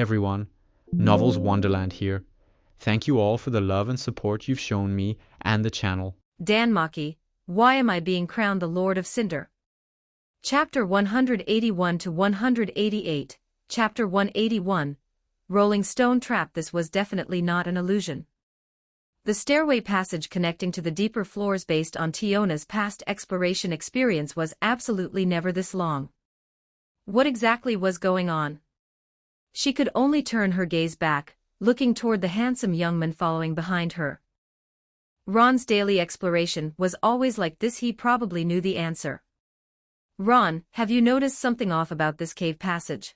everyone, Novels Wonderland here. Thank you all for the love and support you've shown me and the channel. DanMachi, why am I being crowned the Lord of Cinder? Chapter 181 to 188, Chapter 181, Rolling Stone Trap. This was definitely not an illusion. The stairway passage connecting to the deeper floors based on Tiona's past exploration experience was absolutely never this long. What exactly was going on? She could only turn her gaze back, looking toward the handsome young man following behind her. Ron's daily exploration was always like this. He probably knew the answer. Ron, have you noticed something off about this cave passage?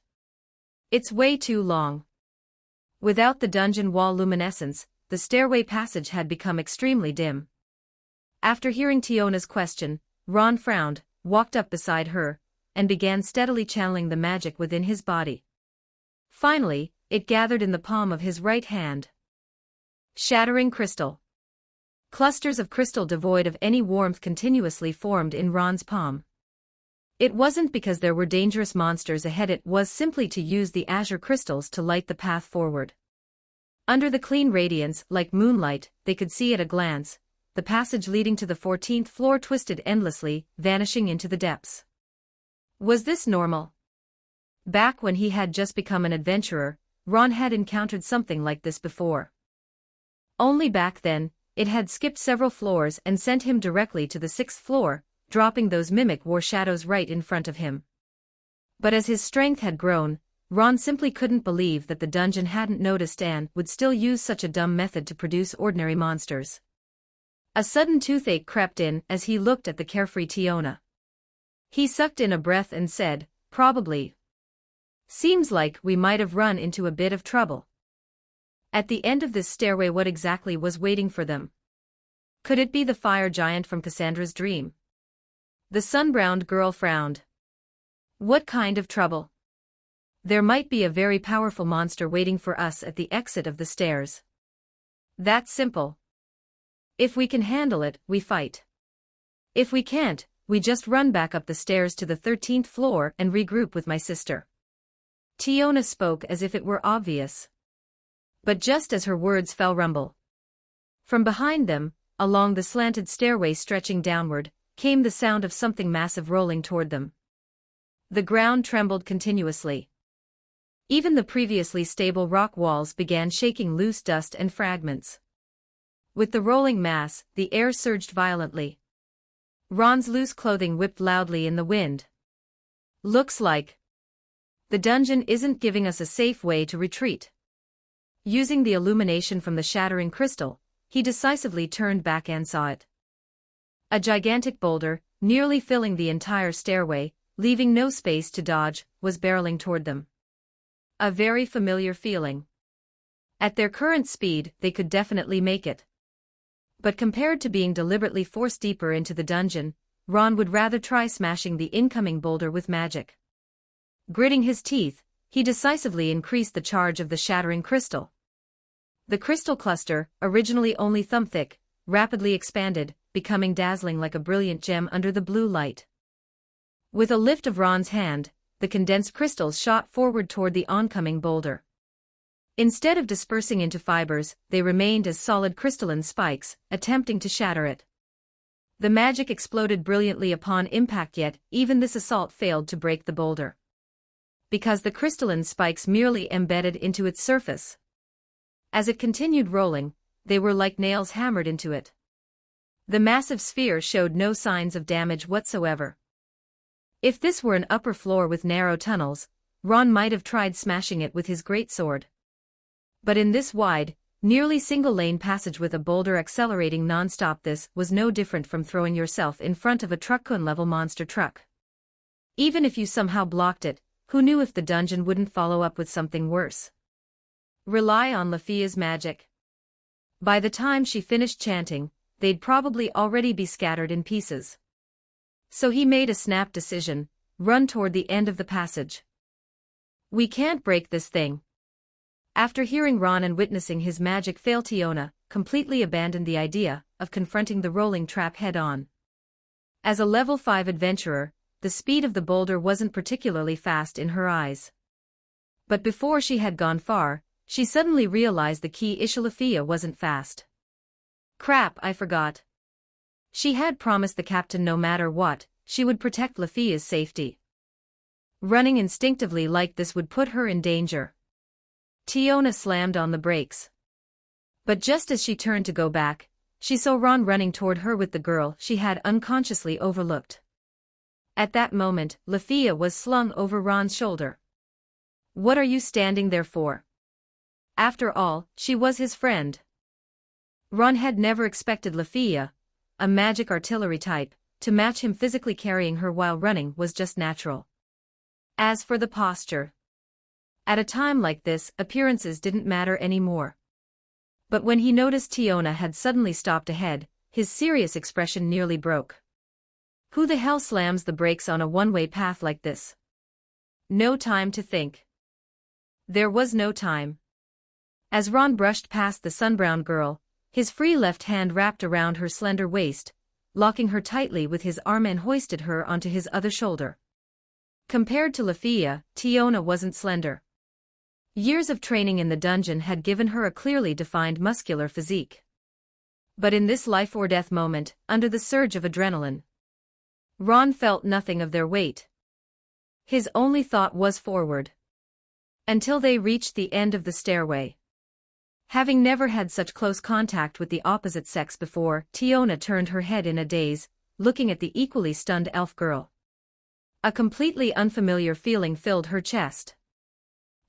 It's way too long. Without the dungeon wall luminescence, the stairway passage had become extremely dim. After hearing Tiona's question, Ron frowned, walked up beside her, and began steadily channeling the magic within his body. Finally, it gathered in the palm of his right hand. Shattering crystal. Clusters of crystal devoid of any warmth continuously formed in Ron's palm. It wasn't because there were dangerous monsters ahead, it was simply to use the azure crystals to light the path forward. Under the clean radiance, like moonlight, they could see at a glance. The passage leading to the 14th floor twisted endlessly, vanishing into the depths. Was this normal? Back when he had just become an adventurer, Ron had encountered something like this before. Only back then, it had skipped several floors and sent him directly to the 6th floor, dropping those mimic war shadows right in front of him. But as his strength had grown, Ron simply couldn't believe that the dungeon hadn't noticed and would still use such a dumb method to produce ordinary monsters. A sudden toothache crept in as he looked at the carefree Tiona. He sucked in a breath and said, "Probably. Seems like we might have run into a bit of trouble." At the end of this stairway, what exactly was waiting for them? Could it be the fire giant from Cassandra's dream? The sun-browned girl frowned. What kind of trouble? There might be a very powerful monster waiting for us at the exit of the stairs. That's simple. If we can handle it, we fight. If we can't, we just run back up the stairs to the 13th floor and regroup with my sister. Tiona spoke as if it were obvious. But just as her words fell, rumble. From behind them, along the slanted stairway stretching downward, came the sound of something massive rolling toward them. The ground trembled continuously. Even the previously stable rock walls began shaking loose dust and fragments. With the rolling mass, the air surged violently. Ron's loose clothing whipped loudly in the wind. Looks like the dungeon isn't giving us a safe way to retreat. Using the illumination from the shattering crystal, he decisively turned back and saw it. A gigantic boulder, nearly filling the entire stairway, leaving no space to dodge, was barreling toward them. A very familiar feeling. At their current speed, they could definitely make it. But compared to being deliberately forced deeper into the dungeon, Ron would rather try smashing the incoming boulder with magic. Gritting his teeth, he decisively increased the charge of the shattering crystal. The crystal cluster, originally only thumb-thick, rapidly expanded, becoming dazzling like a brilliant gem under the blue light. With a lift of Ron's hand, the condensed crystals shot forward toward the oncoming boulder. Instead of dispersing into fibers, they remained as solid crystalline spikes, attempting to shatter it. The magic exploded brilliantly upon impact, yet even this assault failed to break the boulder. Because the crystalline spikes merely embedded into its surface. As it continued rolling, they were like nails hammered into it. The massive sphere showed no signs of damage whatsoever. If this were an upper floor with narrow tunnels, Ron might have tried smashing it with his greatsword. But in this wide, nearly single-lane passage with a boulder accelerating non-stop, this was no different from throwing yourself in front of a truck-level monster truck. Even if you somehow blocked it, who knew if the dungeon wouldn't follow up with something worse? Rely on Lafia's magic. By the time she finished chanting, they'd probably already be scattered in pieces. So he made a snap decision, run toward the end of the passage. We can't break this thing. After hearing Ron and witnessing his magic fail, Tiona completely abandoned the idea of confronting the rolling trap head-on. As a level 5 adventurer, the speed of the boulder wasn't particularly fast in her eyes. But before she had gone far, she suddenly realized the key issue. Lafia wasn't fast. Crap, I forgot. She had promised the captain no matter what, she would protect Lafia's safety. Running instinctively like this would put her in danger. Tiona slammed on the brakes. But just as she turned to go back, she saw Ron running toward her with the girl she had unconsciously overlooked. At that moment, Lafia was slung over Ron's shoulder. What are you standing there for? After all, she was his friend. Ron had never expected Lafia, a magic artillery type, to match him. Physically carrying her while running was just natural. As for the posture, at a time like this, appearances didn't matter anymore. But when he noticed Tiona had suddenly stopped ahead, his serious expression nearly broke. Who the hell slams the brakes on a one-way path like this? No time to think. There was no time. As Ron brushed past the sunbrown girl, his free left hand wrapped around her slender waist, locking her tightly with his arm and hoisted her onto his other shoulder. Compared to Lafia, Tiona wasn't slender. Years of training in the dungeon had given her a clearly defined muscular physique. But in this life-or-death moment, under the surge of adrenaline, Ron felt nothing of their weight. His only thought was forward. Until they reached the end of the stairway. Having never had such close contact with the opposite sex before, Tiona turned her head in a daze, looking at the equally stunned elf girl. A completely unfamiliar feeling filled her chest.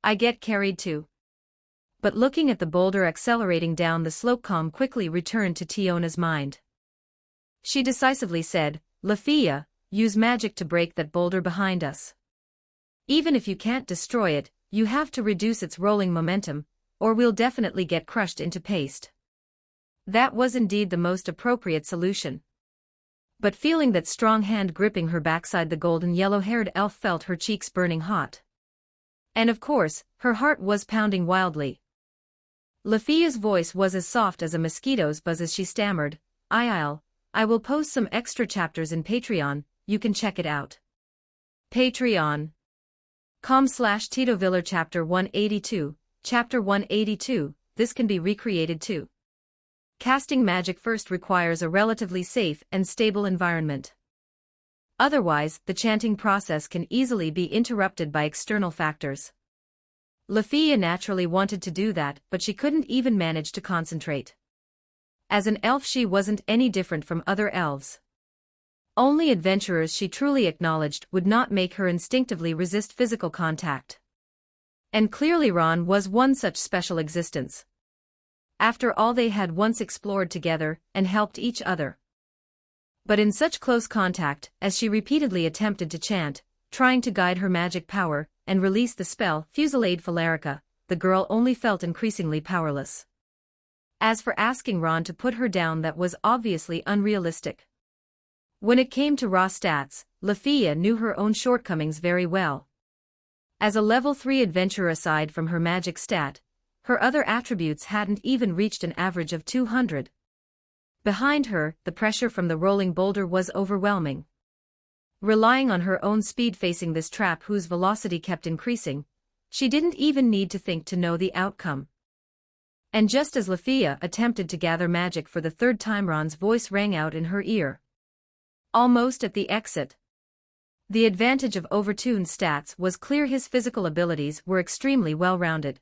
I get carried too. But looking at the boulder accelerating down the slope, calm quickly returned to Tiona's mind. She decisively said, Lafia, use magic to break that boulder behind us. Even if you can't destroy it, you have to reduce its rolling momentum, or we'll definitely get crushed into paste. That was indeed the most appropriate solution. But feeling that strong hand gripping her backside, the golden yellow-haired elf felt her cheeks burning hot. And of course, her heart was pounding wildly. Lafia's voice was as soft as a mosquito's buzz as she stammered, I will post some extra chapters in Patreon, you can check it out. Patreon.com/TitoViller Chapter 182, Chapter 182, this can be recreated too. Casting magic first requires a relatively safe and stable environment. Otherwise, the chanting process can easily be interrupted by external factors. Lafia naturally wanted to do that, but she couldn't even manage to concentrate. As an elf, she wasn't any different from other elves. Only adventurers she truly acknowledged would not make her instinctively resist physical contact. And clearly Ron was one such special existence. After all, they had once explored together and helped each other. But in such close contact, as she repeatedly attempted to chant, trying to guide her magic power and release the spell Fusillade Philarica, the girl only felt increasingly powerless. As for asking Ron to put her down, that was obviously unrealistic. When it came to raw stats, Lafia knew her own shortcomings very well. As a level 3 adventurer, aside from her magic stat, her other attributes hadn't even reached an average of 200. Behind her, the pressure from the rolling boulder was overwhelming. Relying on her own speed facing this trap whose velocity kept increasing, she didn't even need to think to know the outcome. And just as Lafia attempted to gather magic for the third time, Ron's voice rang out in her ear. Almost at the exit. The advantage of overtuned stats was clear. His physical abilities were extremely well-rounded.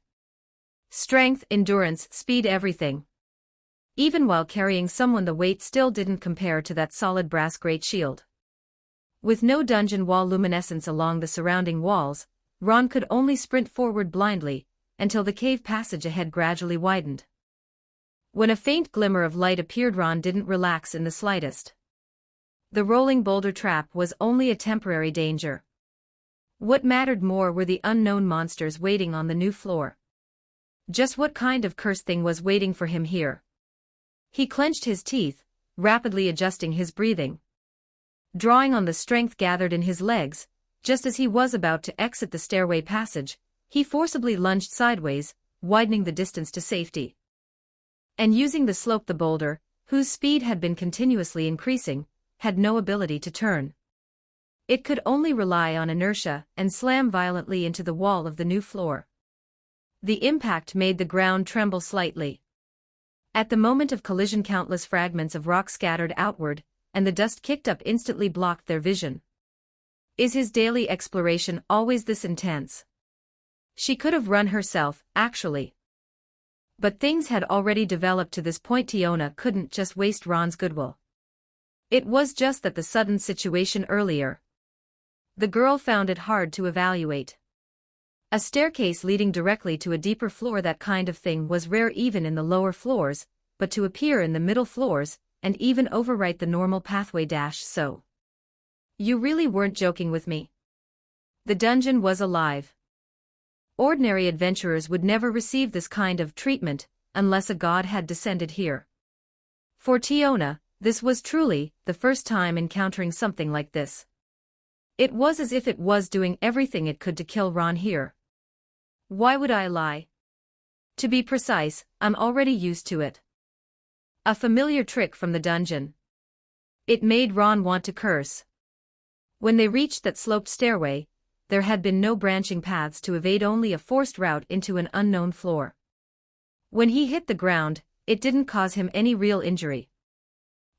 Strength, endurance, speed, everything. Even while carrying someone, the weight still didn't compare to that solid brass great shield. With no dungeon wall luminescence along the surrounding walls, Ron could only sprint forward blindly, until the cave passage ahead gradually widened. When a faint glimmer of light appeared, Ron didn't relax in the slightest. The rolling boulder trap was only a temporary danger. What mattered more were the unknown monsters waiting on the new floor. Just what kind of cursed thing was waiting for him here? He clenched his teeth, rapidly adjusting his breathing. Drawing on the strength gathered in his legs, just as he was about to exit the stairway passage, he forcibly lunged sideways, widening the distance to safety. And using the slope, the boulder, whose speed had been continuously increasing, had no ability to turn. It could only rely on inertia and slam violently into the wall of the new floor. The impact made the ground tremble slightly. At the moment of collision, countless fragments of rock scattered outward, and the dust kicked up instantly blocked their vision. Is his daily exploration always this intense? She could have run herself, actually. But things had already developed to this point. Tiona couldn't just waste Ron's goodwill. It was just that the sudden situation earlier. The girl found it hard to evaluate. A staircase leading directly to a deeper floor, that kind of thing was rare even in the lower floors, but to appear in the middle floors, and even overwrite the normal pathway so. You really weren't joking with me. The dungeon was alive. Ordinary adventurers would never receive this kind of treatment, unless a god had descended here. For Tiona, this was truly the first time encountering something like this. It was as if it was doing everything it could to kill Ron here. Why would I lie? To be precise, I'm already used to it. A familiar trick from the dungeon. It made Ron want to curse. When they reached that sloped stairway, there had been no branching paths to evade, only a forced route into an unknown floor. When he hit the ground, it didn't cause him any real injury.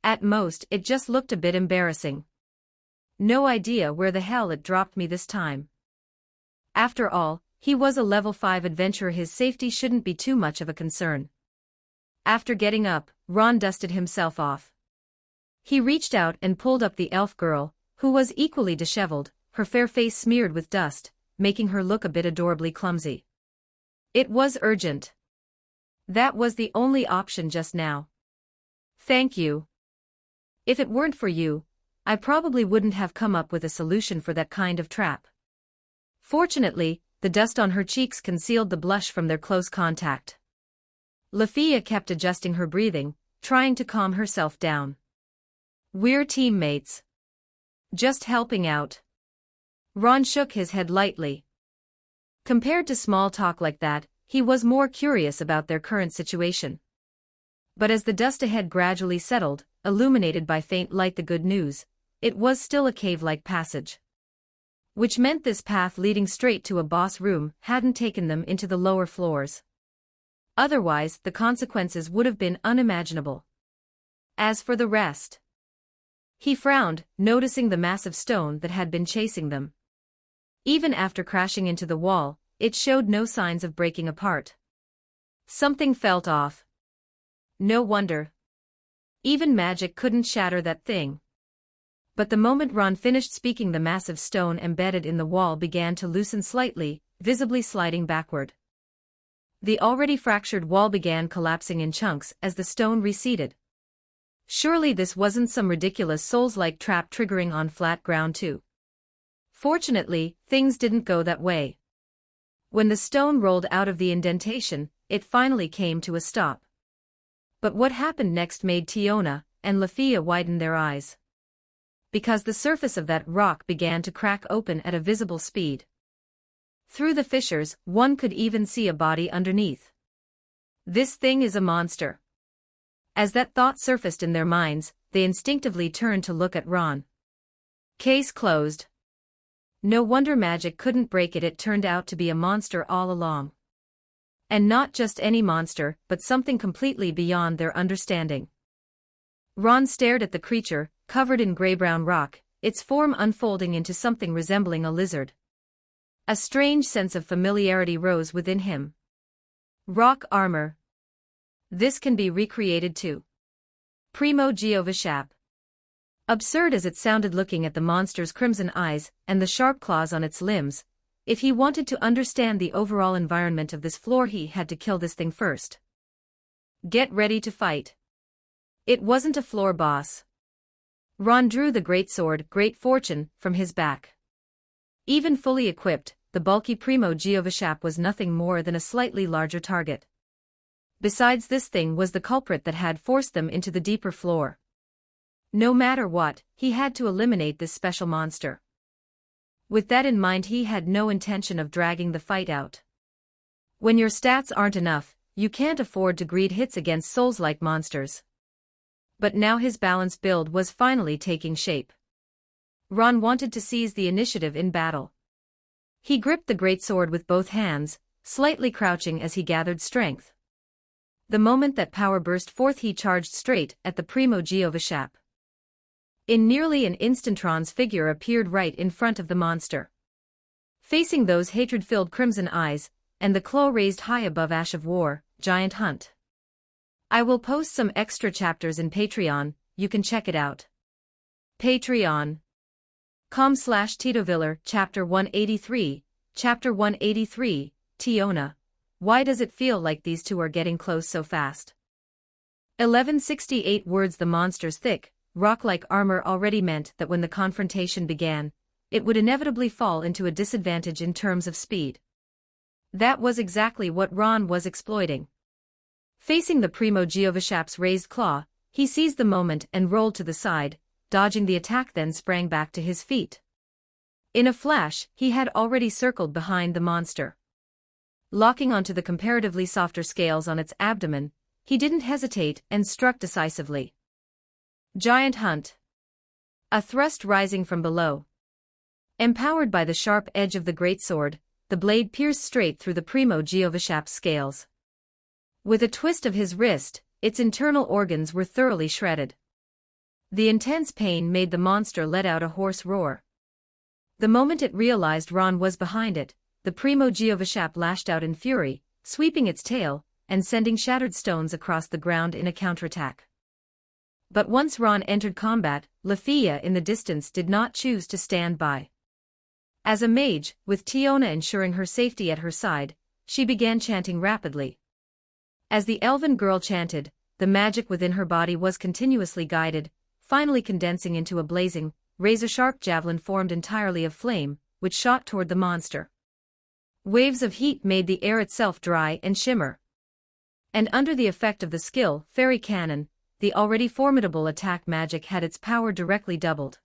At most, it just looked a bit embarrassing. No idea where the hell it dropped me this time. After all, he was a level 5 adventurer, his safety shouldn't be too much of a concern. After getting up, Ron dusted himself off. He reached out and pulled up the elf girl, who was equally disheveled, her fair face smeared with dust, making her look a bit adorably clumsy. It was urgent. That was the only option just now. Thank you. If it weren't for you, I probably wouldn't have come up with a solution for that kind of trap. Fortunately, the dust on her cheeks concealed the blush from their close contact. Lafia kept adjusting her breathing, trying to calm herself down. We're teammates. Just helping out. Ron shook his head lightly. Compared to small talk like that, he was more curious about their current situation. But as the dust ahead gradually settled, illuminated by faint light, the good news, it was still a cave-like passage. Which meant this path leading straight to a boss room hadn't taken them into the lower floors. Otherwise, the consequences would have been unimaginable. As for the rest, he frowned, noticing the massive stone that had been chasing them. Even after crashing into the wall, it showed no signs of breaking apart. Something felt off. No wonder. Even magic couldn't shatter that thing. But the moment Ron finished speaking, the massive stone embedded in the wall began to loosen slightly, visibly sliding backward. The already fractured wall began collapsing in chunks as the stone receded. Surely this wasn't some ridiculous Souls-like trap triggering on flat ground too. Fortunately, things didn't go that way. When the stone rolled out of the indentation, it finally came to a stop. But what happened next made Tiona and Lafia widen their eyes. Because the surface of that rock began to crack open at a visible speed. Through the fissures, one could even see a body underneath. This thing is a monster. As that thought surfaced in their minds, they instinctively turned to look at Ron. Case closed. No wonder magic couldn't break it. It turned out to be a monster all along. And not just any monster, but something completely beyond their understanding. Ron stared at the creature, covered in gray-brown rock, its form unfolding into something resembling a lizard. A strange sense of familiarity rose within him. Rock armor. This can be recreated too. Primo Giovashap. Absurd as it sounded looking at the monster's crimson eyes and the sharp claws on its limbs, if he wanted to understand the overall environment of this floor, he had to kill this thing first. Get ready to fight. It wasn't a floor boss. Ron drew the greatsword, Great Fortune, from his back. Even fully equipped, the bulky Primo Giovashap was nothing more than a slightly larger target. Besides, this thing was the culprit that had forced them into the deeper floor. No matter what, he had to eliminate this special monster. With that in mind, he had no intention of dragging the fight out. When your stats aren't enough, you can't afford to greed hits against Souls-like monsters. But now his balanced build was finally taking shape. Ron wanted to seize the initiative in battle. He gripped the greatsword with both hands, slightly crouching as he gathered strength. The moment that power burst forth, he charged straight at the Primo Giovashap. In nearly an instant, Ron's figure appeared right in front of the monster. Facing those hatred-filled crimson eyes, and the claw raised high above Ash of War, Giant Hunt. I will post some extra chapters in Patreon, you can check it out. Patreon.com/TitoViller, Chapter 183, Chapter 183, Tiona. Why does it feel like these two are getting close so fast? 1168 words. The monster's thick, rock-like armor already meant that when the confrontation began, it would inevitably fall into a disadvantage in terms of speed. That was exactly what Ron was exploiting. Facing the Primo Giovashap's raised claw, he seized the moment and rolled to the side, dodging the attack, then sprang back to his feet. In a flash, he had already circled behind the monster. Locking onto the comparatively softer scales on its abdomen, he didn't hesitate and struck decisively. Giant Hunt. A thrust rising from below. Empowered by the sharp edge of the greatsword, the blade pierced straight through the Primo Giovashap's scales. With a twist of his wrist, its internal organs were thoroughly shredded. The intense pain made the monster let out a hoarse roar. The moment it realized Ron was behind it, the Primo Giovashap lashed out in fury, sweeping its tail, and sending shattered stones across the ground in a counterattack. But once Ron entered combat, Lafia in the distance did not choose to stand by. As a mage, with Tiona ensuring her safety at her side, she began chanting rapidly. As the elven girl chanted, the magic within her body was continuously guided, finally condensing into a blazing, razor-sharp javelin formed entirely of flame, which shot toward the monster. Waves of heat made the air itself dry and shimmer. And under the effect of the skill Fairy Cannon, the already formidable attack magic had its power directly doubled.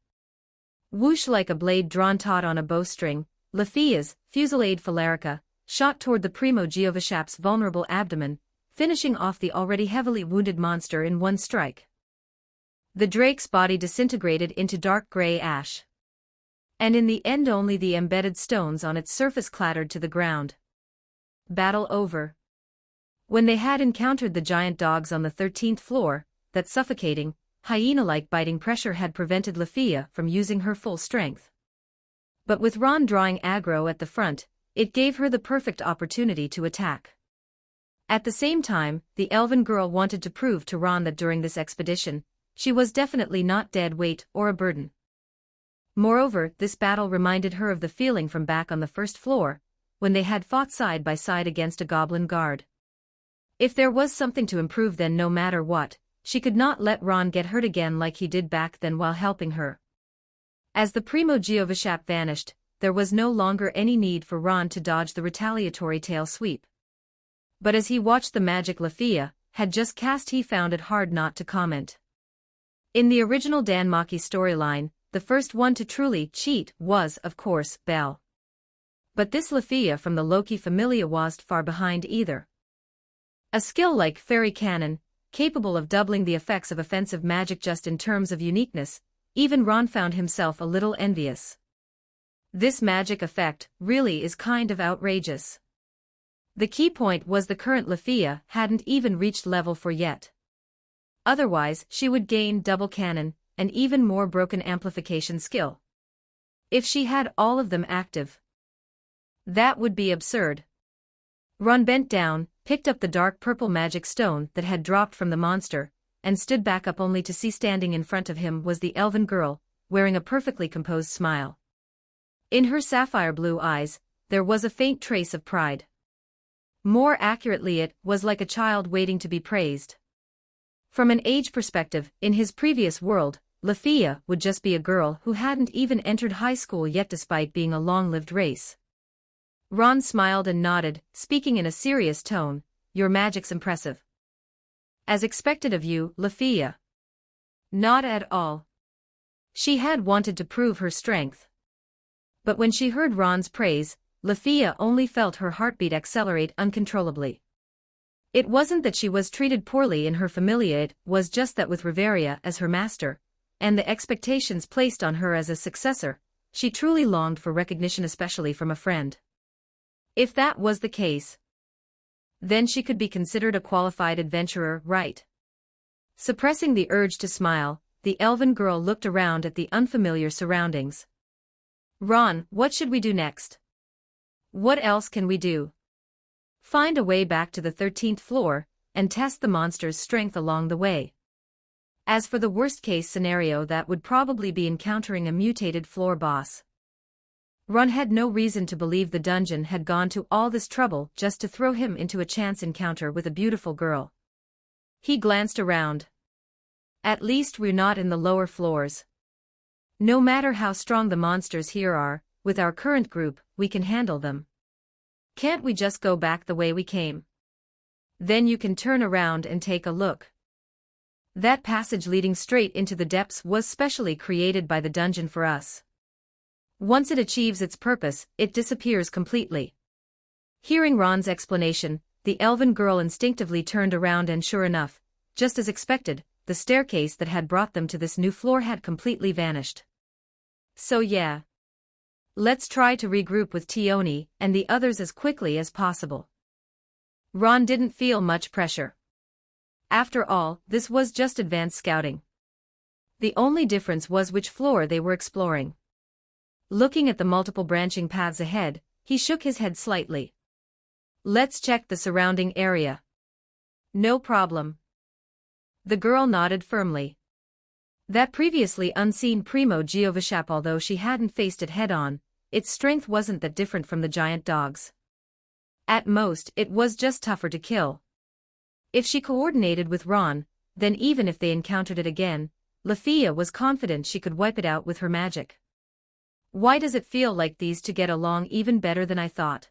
Whoosh, like a blade drawn taut on a bowstring, Lafia's fusillade Philarica shot toward the Primo Giovashap's vulnerable abdomen, finishing off the already heavily wounded monster in one strike. The drake's body disintegrated into dark gray ash. And in the end only the embedded stones on its surface clattered to the ground. Battle over. When they had encountered the giant dogs on the 13th floor, that suffocating, hyena-like biting pressure had prevented Lafia from using her full strength. But with Ron drawing aggro at the front, it gave her the perfect opportunity to attack. At the same time, the elven girl wanted to prove to Ron that during this expedition, she was definitely not dead weight or a burden. Moreover, this battle reminded her of the feeling from back on the first floor, when they had fought side by side against a goblin guard. If there was something to improve, then no matter what, she could not let Ron get hurt again like he did back then while helping her. As the Primo Giovashap vanished, there was no longer any need for Ron to dodge the retaliatory tail sweep. But as he watched the magic Lafia had just cast, he found it hard not to comment. In the original DanMachi storyline, the first one to truly cheat was, of course, Belle. But this Lafia from the Loki Familia wasn't far behind either. A skill like Fairy Cannon, capable of doubling the effects of offensive magic just in terms of uniqueness, even Ron found himself a little envious. This magic effect really is kind of outrageous. The key point was the current Lafia hadn't even reached level 4 yet. Otherwise, she would gain double cannon, and even more broken amplification skill. If she had all of them active, that would be absurd. Ron bent down, picked up the dark purple magic stone that had dropped from the monster, and stood back up only to see standing in front of him was the elven girl, wearing a perfectly composed smile. In her sapphire blue eyes, there was a faint trace of pride. More accurately, it was like a child waiting to be praised. From an age perspective, in his previous world, Lafia would just be a girl who hadn't even entered high school yet despite being a long-lived race. Ron smiled and nodded, speaking in a serious tone, "Your magic's impressive." "As expected of you, Lafia." "Not at all." She had wanted to prove her strength. But when she heard Ron's praise, Lafia only felt her heartbeat accelerate uncontrollably. It wasn't that she was treated poorly in her familia, it was just that with Riveria as her master, and the expectations placed on her as a successor, she truly longed for recognition, especially from a friend. If that was the case, then she could be considered a qualified adventurer, right? Suppressing the urge to smile, the elven girl looked around at the unfamiliar surroundings. Ron, what should we do next? What else can we do? Find a way back to the 13th floor, and test the monster's strength along the way. As for the worst-case scenario, that would probably be encountering a mutated floor boss. Ron had no reason to believe the dungeon had gone to all this trouble just to throw him into a chance encounter with a beautiful girl. He glanced around. At least we're not in the lower floors. No matter how strong the monsters here are, with our current group, we can handle them. Can't we just go back the way we came? Then you can turn around and take a look. That passage leading straight into the depths was specially created by the dungeon for us. Once it achieves its purpose, it disappears completely. Hearing Ron's explanation, the elven girl instinctively turned around and sure enough, just as expected, the staircase that had brought them to this new floor had completely vanished. So yeah. Let's try to regroup with Tioni and the others as quickly as possible. Ron didn't feel much pressure. After all, this was just advanced scouting. The only difference was which floor they were exploring. Looking at the multiple branching paths ahead, he shook his head slightly. Let's check the surrounding area. No problem. The girl nodded firmly. That previously unseen Primo Giovishap, although she hadn't faced it head-on, its strength wasn't that different from the giant dog's. At most, it was just tougher to kill. If she coordinated with Ron, then even if they encountered it again, Lafia was confident she could wipe it out with her magic. Why does it feel like these two get along even better than I thought?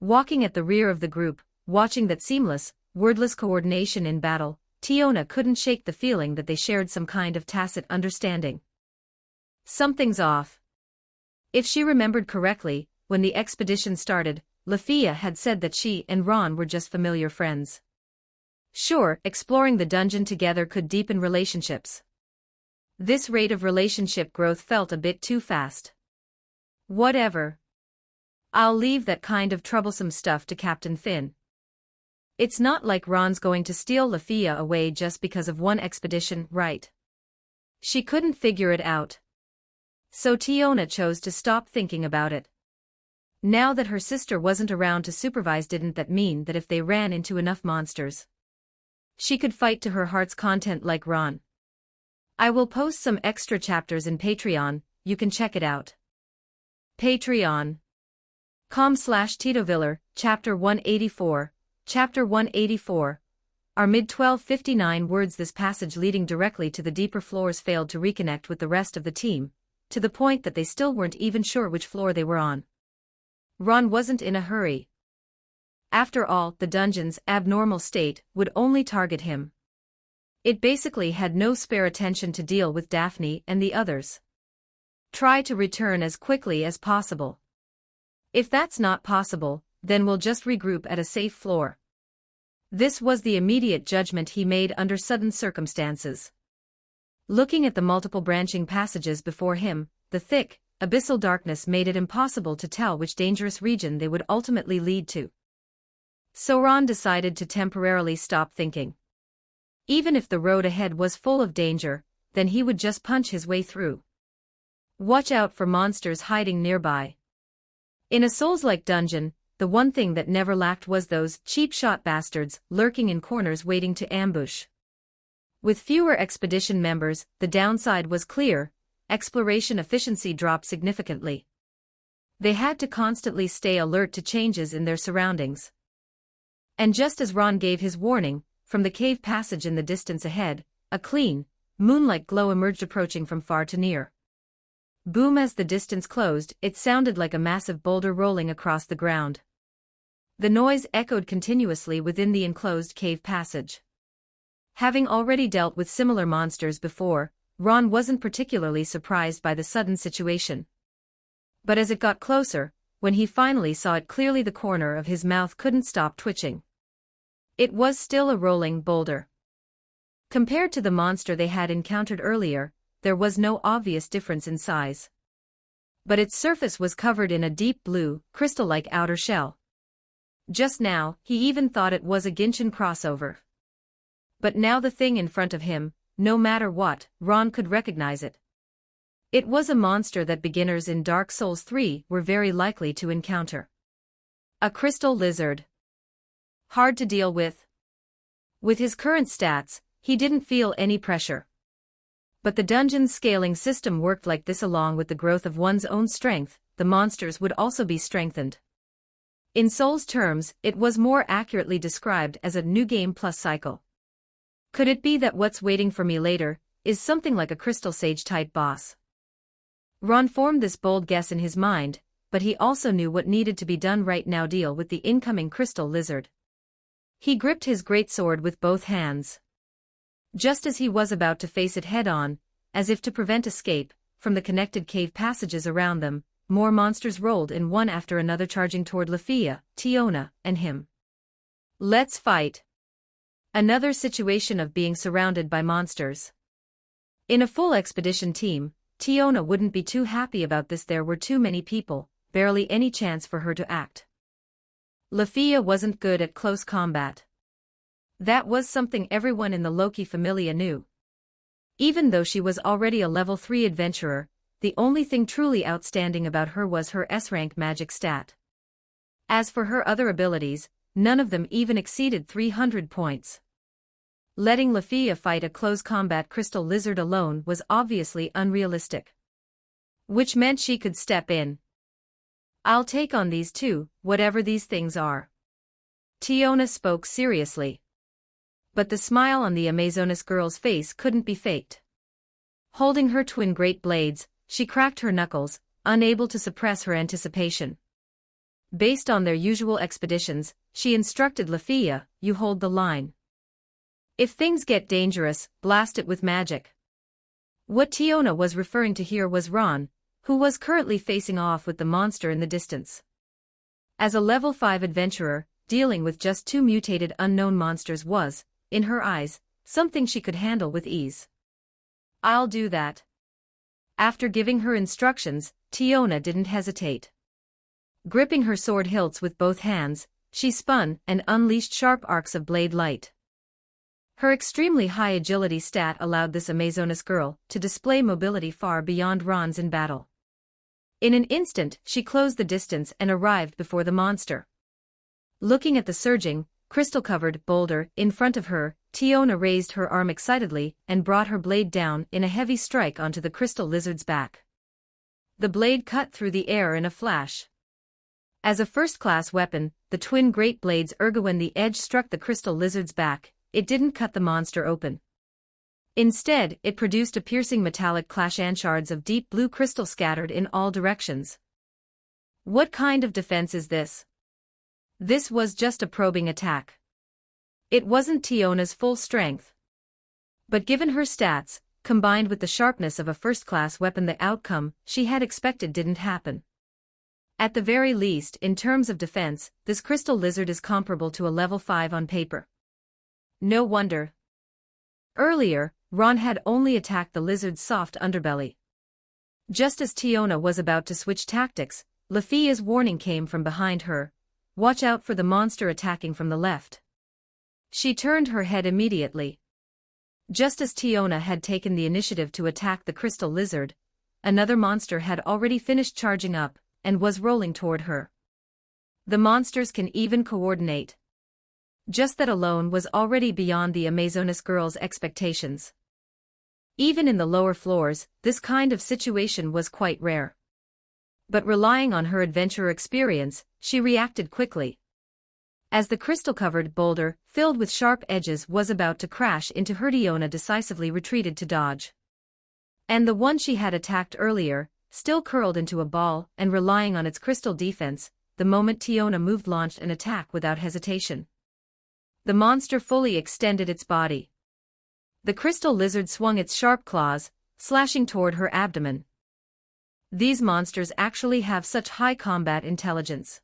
Walking at the rear of the group, watching that seamless, wordless coordination in battle, Tiona couldn't shake the feeling that they shared some kind of tacit understanding. Something's off. If she remembered correctly, when the expedition started, Lafia had said that she and Ron were just familiar friends. Sure, exploring the dungeon together could deepen relationships. This rate of relationship growth felt a bit too fast. Whatever. I'll leave that kind of troublesome stuff to Captain Finn. It's not like Ron's going to steal Lafia away just because of one expedition, right? She couldn't figure it out. So Tiona chose to stop thinking about it. Now that her sister wasn't around to supervise, didn't that mean that if they ran into enough monsters, she could fight to her heart's content like Ron? I will post some extra chapters in Patreon, you can check it out. Patreon.com/TitoViller, Chapter 184. Chapter 184. Our mid-1259 words. This passage leading directly to the deeper floors failed to reconnect with the rest of the team, to the point that they still weren't even sure which floor they were on. Ron wasn't in a hurry. After all, the dungeon's abnormal state would only target him. It basically had no spare attention to deal with Daphne and the others. Try to return as quickly as possible. If that's not possible, then we'll just regroup at a safe floor. This was the immediate judgment he made under sudden circumstances. Looking at the multiple branching passages before him, the thick, abyssal darkness made it impossible to tell which dangerous region they would ultimately lead to. So Ron decided to temporarily stop thinking. Even if the road ahead was full of danger, then he would just punch his way through. Watch out for monsters hiding nearby. In a Souls-like dungeon, the one thing that never lacked was those cheap-shot bastards lurking in corners waiting to ambush. With fewer expedition members, the downside was clear: exploration efficiency dropped significantly. They had to constantly stay alert to changes in their surroundings. And just as Ron gave his warning, from the cave passage in the distance ahead, a clean, moonlight glow emerged, approaching from far to near. Boom! As the distance closed, it sounded like a massive boulder rolling across the ground. The noise echoed continuously within the enclosed cave passage. Having already dealt with similar monsters before, Ron wasn't particularly surprised by the sudden situation. But as it got closer, when he finally saw it clearly, the corner of his mouth couldn't stop twitching. It was still a rolling boulder. Compared to the monster they had encountered earlier, there was no obvious difference in size. But its surface was covered in a deep blue, crystal-like outer shell. Just now, he even thought it was a Genshin crossover. But now the thing in front of him, no matter what, Ron could recognize it. It was a monster that beginners in Dark Souls 3 were very likely to encounter. A crystal lizard. Hard to deal with. With his current stats, he didn't feel any pressure. But the dungeon's scaling system worked like this. Along with the growth of one's own strength, the monsters would also be strengthened. In Souls terms, it was more accurately described as a new game plus cycle. Could it be that what's waiting for me later is something like a Crystal Sage-type boss? Ron formed this bold guess in his mind, but he also knew what needed to be done right now: deal with the incoming crystal lizard. He gripped his greatsword with both hands. Just as he was about to face it head-on, as if to prevent escape, from the connected cave passages around them, more monsters rolled in one after another, charging toward Lafia, Tiona, and him. Let's fight. Another situation of being surrounded by monsters. In a full expedition team, Tiona wouldn't be too happy about this. There were too many people, barely any chance for her to act. Lafia wasn't good at close combat. That was something everyone in the Loki familia knew. Even though she was already a level 3 adventurer, the only thing truly outstanding about her was her S-rank magic stat. As for her other abilities, none of them even exceeded 300 points. Letting Lafia fight a close combat crystal lizard alone was obviously unrealistic. Which meant she could step in. I'll take on these two, whatever these things are. Tiona spoke seriously. But the smile on the Amazonas girl's face couldn't be faked. Holding her twin great blades, she cracked her knuckles, unable to suppress her anticipation. Based on their usual expeditions, she instructed Lafia, "You hold the line. If things get dangerous, blast it with magic." What Tiona was referring to here was Ron, who was currently facing off with the monster in the distance. As a level 5 adventurer, dealing with just 2 mutated unknown monsters was, in her eyes, something she could handle with ease. "I'll do that." After giving her instructions, Tiona didn't hesitate. Gripping her sword hilts with both hands, she spun and unleashed sharp arcs of blade light. Her extremely high agility stat allowed this Amazonas girl to display mobility far beyond Ron's in battle. In an instant, she closed the distance and arrived before the monster. Looking at the surging, crystal-covered boulder in front of her, Tiona raised her arm excitedly and brought her blade down in a heavy strike onto the crystal lizard's back. The blade cut through the air in a flash. As a first-class weapon, the twin great blades when the edge struck the crystal lizard's back, it didn't cut the monster open. Instead, it produced a piercing metallic clash and shards of deep blue crystal scattered in all directions. What kind of defense is this? This was just a probing attack. It wasn't Tiona's full strength. But given her stats, combined with the sharpness of a first-class weapon, the outcome she had expected didn't happen. At the very least, in terms of defense, this crystal lizard is comparable to a level 5 on paper. No wonder. Earlier, Ron had only attacked the lizard's soft underbelly. Just as Tiona was about to switch tactics, Lafia's warning came from behind her: "Watch out for the monster attacking from the left." She turned her head immediately. Just as Tiona had taken the initiative to attack the crystal lizard, another monster had already finished charging up and was rolling toward her. The monsters can even coordinate. Just that alone was already beyond the Amazonas girl's expectations. Even in the lower floors, this kind of situation was quite rare. But relying on her adventurer experience, she reacted quickly. As the crystal-covered boulder, filled with sharp edges, was about to crash into her, Tiona decisively retreated to dodge. And the one she had attacked earlier, still curled into a ball and relying on its crystal defense, the moment Tiona moved, launched an attack without hesitation. The monster fully extended its body. The crystal lizard swung its sharp claws, slashing toward her abdomen. These monsters actually have such high combat intelligence.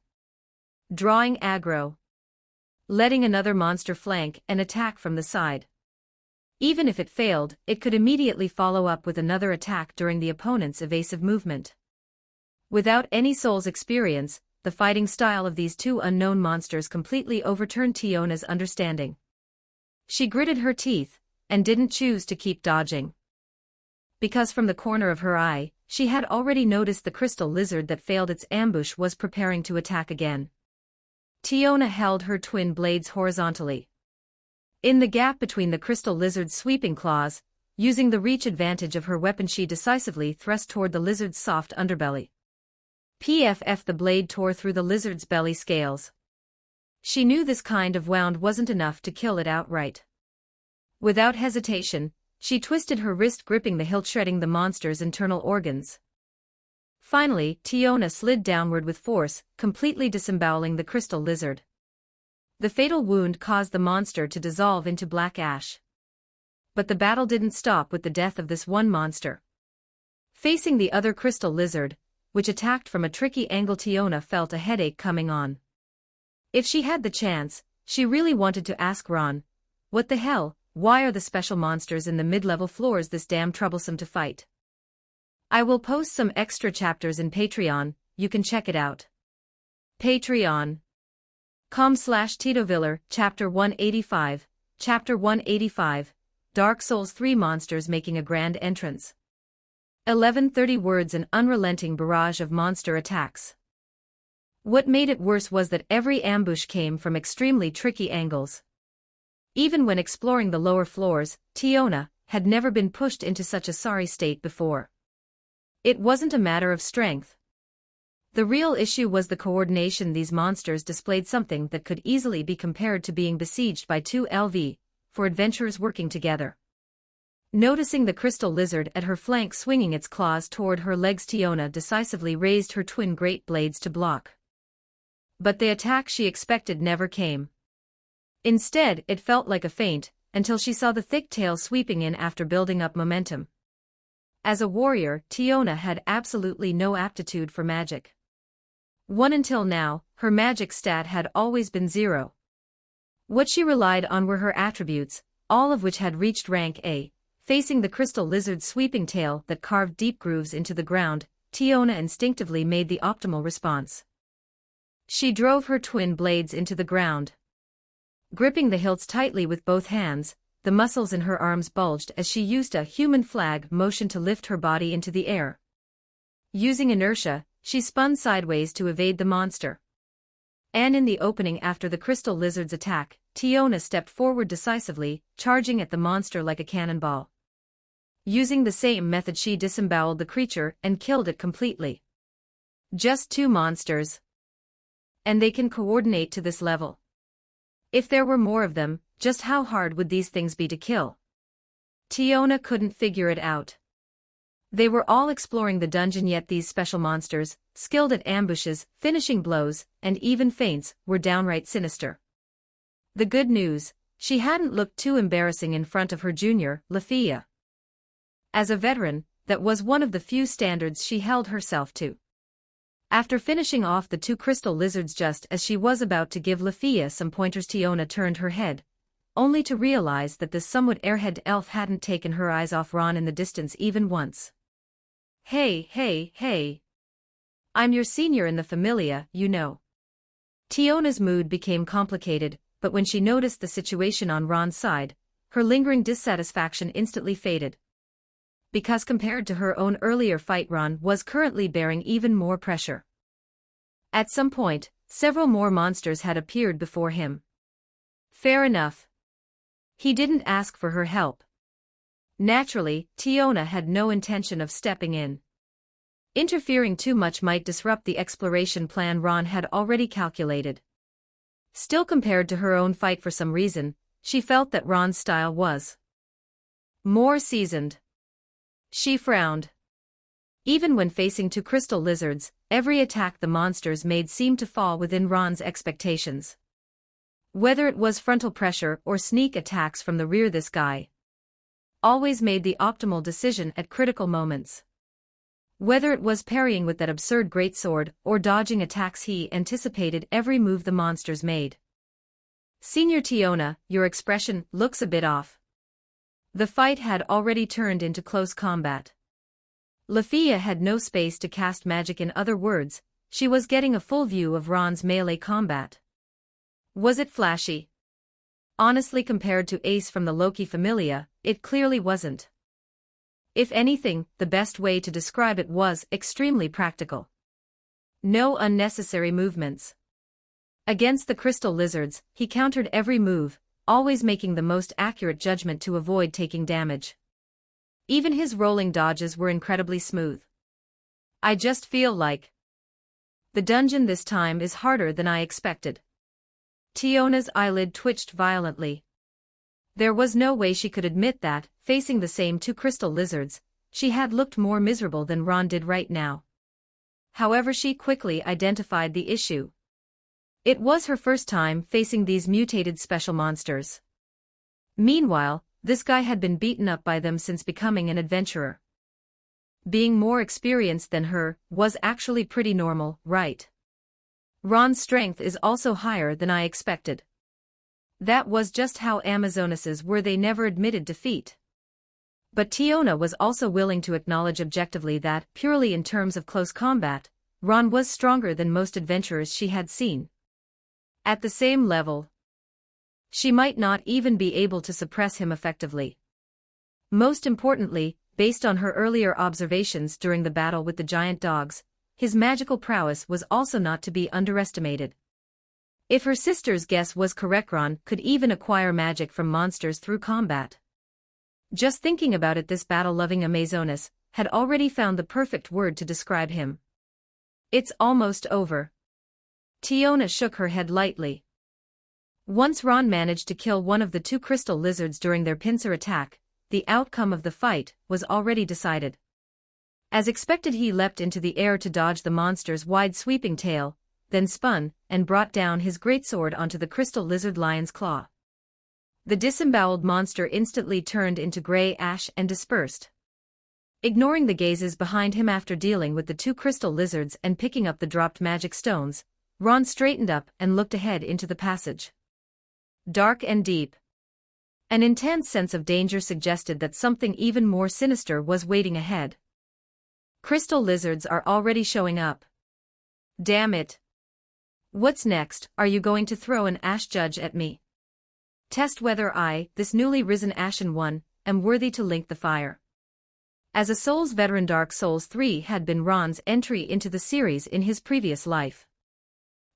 Drawing aggro. Letting another monster flank and attack from the side. Even if it failed, it could immediately follow up with another attack during the opponent's evasive movement. Without any Souls experience, the fighting style of these two unknown monsters completely overturned Tiona's understanding. She gritted her teeth, and didn't choose to keep dodging. Because from the corner of her eye, she had already noticed the crystal lizard that failed its ambush was preparing to attack again. Tiona held her twin blades horizontally. In the gap between the crystal lizard's sweeping claws, using the reach advantage of her weapon, she decisively thrust toward the lizard's soft underbelly. Pff, the blade tore through the lizard's belly scales. She knew this kind of wound wasn't enough to kill it outright. Without hesitation, she twisted her wrist, gripping the hilt, shredding the monster's internal organs. Finally, Tiona slid downward with force, completely disemboweling the crystal lizard. The fatal wound caused the monster to dissolve into black ash. But the battle didn't stop with the death of this one monster. Facing the other crystal lizard, which attacked from a tricky angle, Tiona felt a headache coming on. If she had the chance, she really wanted to ask Ron, "What the hell, why are the special monsters in the mid-level floors this damn troublesome to fight?" I will post some extra chapters in Patreon, you can check it out. Patreon.com/TitoViller, Chapter 185, Chapter 185, Dark Souls 3 monsters making a grand entrance. 1130 words, an unrelenting barrage of monster attacks. What made it worse was that every ambush came from extremely tricky angles. Even when exploring the lower floors, Tiona had never been pushed into such a sorry state before. It wasn't a matter of strength. The real issue was the coordination. These monsters displayed something that could easily be compared to being besieged by two LV-4 adventurers working together. Noticing the crystal lizard at her flank swinging its claws toward her legs, Tiona decisively raised her twin great blades to block. But the attack she expected never came. Instead, it felt like a feint, until she saw the thick tail sweeping in after building up momentum. As a warrior, Tiona had absolutely no aptitude for magic. Until now, her magic stat had always been 0. What she relied on were her attributes, all of which had reached rank A. Facing the crystal lizard's sweeping tail that carved deep grooves into the ground, Tiona instinctively made the optimal response. She drove her twin blades into the ground. Gripping the hilts tightly with both hands, the muscles in her arms bulged as she used a human flag motion to lift her body into the air. Using inertia, she spun sideways to evade the monster. And in the opening after the crystal lizard's attack, Tiona stepped forward decisively, charging at the monster like a cannonball. Using the same method, she disemboweled the creature and killed it completely. Just 2 monsters. And they can coordinate to this level. If there were more of them, just how hard would these things be to kill? Tiona couldn't figure it out. They were all exploring the dungeon, yet these special monsters, skilled at ambushes, finishing blows, and even feints, were downright sinister. The good news, she hadn't looked too embarrassing in front of her junior, Lafia. As a veteran, that was one of the few standards she held herself to. After finishing off the 2 crystal lizards just as she was about to give Lafia some pointers, Tiona turned her head, only to realize that this somewhat airhead elf hadn't taken her eyes off Ron in the distance even once. Hey. I'm your senior in the familia, you know. Tiona's mood became complicated, but when she noticed the situation on Ron's side, her lingering dissatisfaction instantly faded. Because compared to her own earlier fight, Ron was currently bearing even more pressure. At some point, several more monsters had appeared before him. Fair enough. He didn't ask for her help. Naturally, Tiona had no intention of stepping in. Interfering too much might disrupt the exploration plan Ron had already calculated. Still, compared to her own fight, for some reason, she felt that Ron's style was more seasoned. She frowned. Even when facing 2 crystal lizards, every attack the monsters made seemed to fall within Ron's expectations. Whether it was frontal pressure or sneak attacks from the rear, this guy always made the optimal decision at critical moments. Whether it was parrying with that absurd greatsword or dodging attacks, he anticipated every move the monsters made. Senior Tiona, your expression looks a bit off. The fight had already turned into close combat. Lafia had no space to cast magic. In other words, she was getting a full view of Ron's melee combat. Was it flashy? Honestly, compared to Ace from the Loki Familia, it clearly wasn't. If anything, the best way to describe it was extremely practical. No unnecessary movements. Against the crystal lizards, he countered every move, always making the most accurate judgment to avoid taking damage. Even his rolling dodges were incredibly smooth. I just feel like the dungeon this time is harder than I expected. Tiona's eyelid twitched violently. There was no way she could admit that, facing the same two crystal lizards, she had looked more miserable than Ron did right now. However, she quickly identified the issue. It was her first time facing these mutated special monsters. Meanwhile, this guy had been beaten up by them since becoming an adventurer. Being more experienced than her was actually pretty normal, right? Ron's strength is also higher than I expected. That was just how Amazonesses were. They never admitted defeat. But Tiona was also willing to acknowledge objectively that, purely in terms of close combat, Ron was stronger than most adventurers she had seen. At the same level, she might not even be able to suppress him effectively. Most importantly, based on her earlier observations during the battle with the giant dogs, his magical prowess was also not to be underestimated. If her sister's guess was correct, Ron could even acquire magic from monsters through combat. Just thinking about it, this battle-loving Amazonas had already found the perfect word to describe him. It's almost over. Tiona shook her head lightly. Once Ron managed to kill one of the two crystal lizards during their pincer attack, the outcome of the fight was already decided. As expected, he leapt into the air to dodge the monster's wide sweeping tail, then spun and brought down his greatsword onto the crystal lizard lion's claw. The disemboweled monster instantly turned into gray ash and dispersed. Ignoring the gazes behind him after dealing with the two crystal lizards and picking up the dropped magic stones, Ron straightened up and looked ahead into the passage. Dark and deep. An intense sense of danger suggested that something even more sinister was waiting ahead. Crystal lizards are already showing up. Damn it. What's next? Are you going to throw an ash judge at me? Test whether I, this newly risen Ashen One, am worthy to link the fire. As a Souls veteran, Dark Souls 3 had been Ron's entry into the series in his previous life.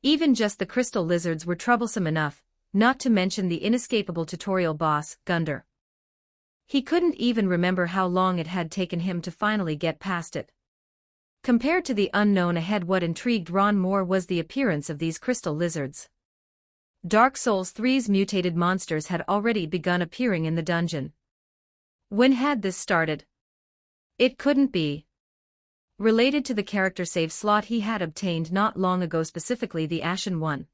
Even just the crystal lizards were troublesome enough, not to mention the inescapable tutorial boss, Gunder. He couldn't even remember how long it had taken him to finally get past it. Compared to the unknown ahead, what intrigued Ron more was the appearance of these crystal lizards. Dark Souls 3's mutated monsters had already begun appearing in the dungeon. When had this started? It couldn't be related to the character save slot he had obtained not long ago, specifically the Ashen One.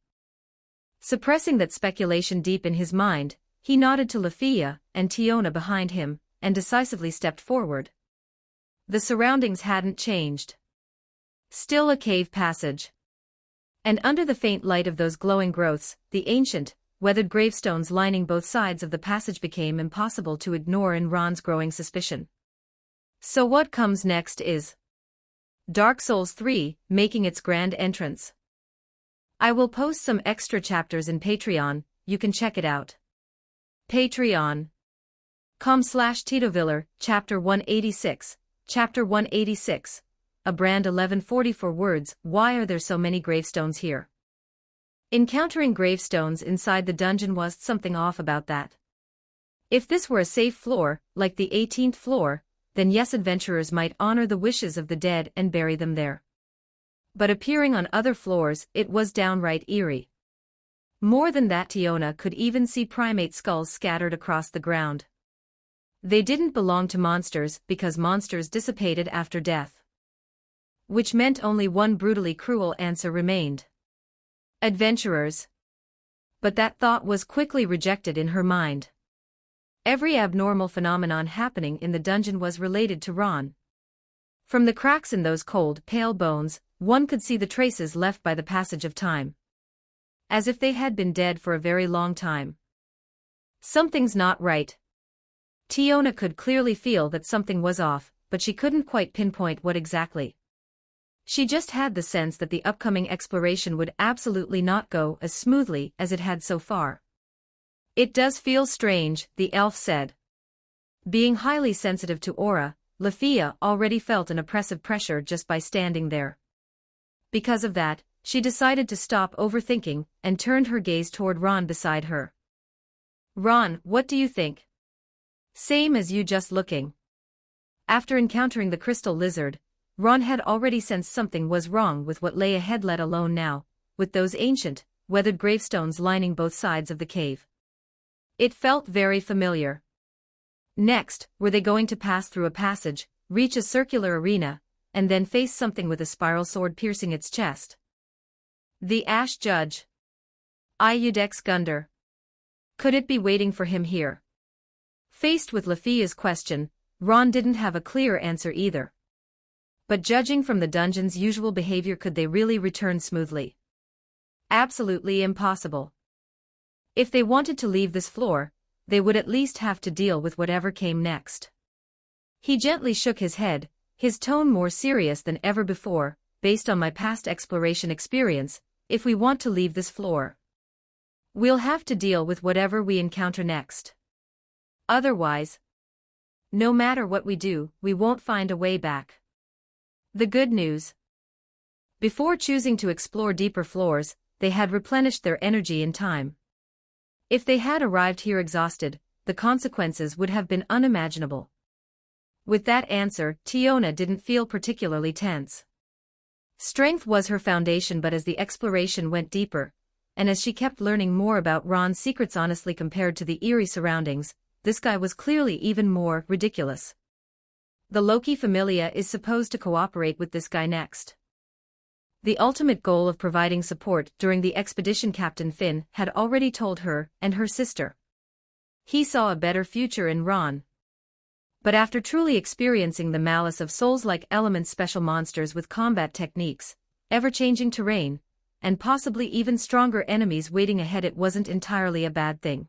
Suppressing that speculation deep in his mind, he nodded to Lafia and Tiona behind him, and decisively stepped forward. The surroundings hadn't changed. Still a cave passage. And under the faint light of those glowing growths, the ancient, weathered gravestones lining both sides of the passage became impossible to ignore in Ron's growing suspicion. So what comes next is Dark Souls 3, making its grand entrance. I will post some extra chapters in Patreon, you can check it out. Patreon.com/TitoViller, Chapter 186, Chapter 186, A Brand 1144 words. Why are there so many gravestones here? Encountering gravestones inside the dungeon was something off about that. If this were a safe floor, like the 18th floor, then yes, adventurers might honor the wishes of the dead and bury them there. But appearing on other floors, it was downright eerie. More than that, Tiona could even see primate skulls scattered across the ground. They didn't belong to monsters because monsters dissipated after death. Which meant only one brutally cruel answer remained. Adventurers. But that thought was quickly rejected in her mind. Every abnormal phenomenon happening in the dungeon was related to Ron. From the cracks in those cold, pale bones, one could see the traces left by the passage of time. As if they had been dead for a very long time. Something's not right. Tiona could clearly feel that something was off, but she couldn't quite pinpoint what exactly. She just had the sense that the upcoming exploration would absolutely not go as smoothly as it had so far. "It does feel strange," the elf said. Being highly sensitive to aura, Lafia already felt an oppressive pressure just by standing there. Because of that, she decided to stop overthinking and turned her gaze toward Ron beside her. "Ron, what do you think?" "Same as you, just looking." After encountering the crystal lizard, Ron had already sensed something was wrong with what lay ahead, let alone now, with those ancient, weathered gravestones lining both sides of the cave. It felt very familiar. Next, were they going to pass through a passage, reach a circular arena, and then face something with a spiral sword piercing its chest? The Ash Judge. Iudex Gunder. Could it be waiting for him here? Faced with Lafia's question, Ron didn't have a clear answer either. But judging from the dungeon's usual behavior, could they really return smoothly? Absolutely impossible. If they wanted to leave this floor, they would at least have to deal with whatever came next. He gently shook his head, his tone more serious than ever before. "Based on my past exploration experience, if we want to leave this floor, we'll have to deal with whatever we encounter next. Otherwise, no matter what we do, we won't find a way back." The good news: before choosing to explore deeper floors, they had replenished their energy in time. If they had arrived here exhausted, the consequences would have been unimaginable. With that answer, Tiona didn't feel particularly tense. Strength was her foundation, but as the exploration went deeper, and as she kept learning more about Ron's secrets, honestly, compared to the eerie surroundings, this guy was clearly even more ridiculous. The Loki Familia is supposed to cooperate with this guy next. The ultimate goal of providing support during the expedition, Captain Finn had already told her and her sister. He saw a better future in Ron. But after truly experiencing the malice of Souls-like elements, special monsters with combat techniques, ever-changing terrain, and possibly even stronger enemies waiting ahead, it wasn't entirely a bad thing.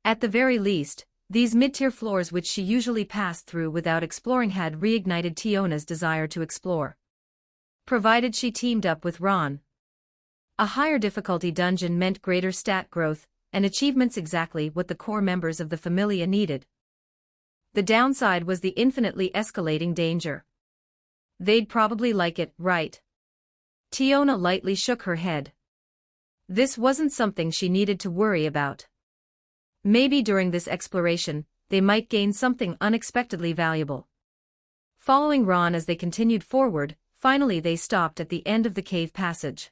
At the very least, these mid-tier floors which she usually passed through without exploring had reignited Tiona's desire to explore. Provided she teamed up with Ron. A higher difficulty dungeon meant greater stat growth, and achievements, exactly what the core members of the Familia needed. The downside was the infinitely escalating danger. They'd probably like it, right? Tiona lightly shook her head. This wasn't something she needed to worry about. Maybe during this exploration, they might gain something unexpectedly valuable. Following Ron as they continued forward, finally they stopped at the end of the cave passage.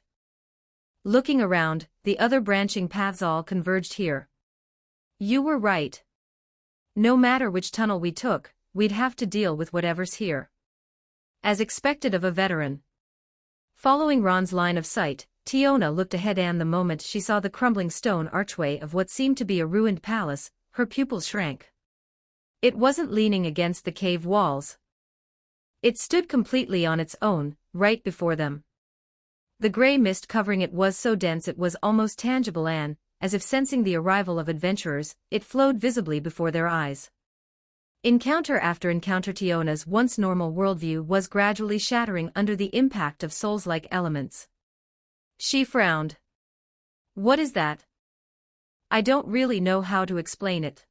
Looking around, the other branching paths all converged here. "You were right. No matter which tunnel we took, we'd have to deal with whatever's here." As expected of a veteran. Following Ron's line of sight, Tiona looked ahead, and the moment she saw the crumbling stone archway of what seemed to be a ruined palace, her pupils shrank. It wasn't leaning against the cave walls. It stood completely on its own, right before them. The gray mist covering it was so dense it was almost tangible, and, as if sensing the arrival of adventurers, it flowed visibly before their eyes. Encounter after encounter, Tiona's once normal worldview was gradually shattering under the impact of Souls-like elements. She frowned. "What is that?" "I don't really know how to explain it.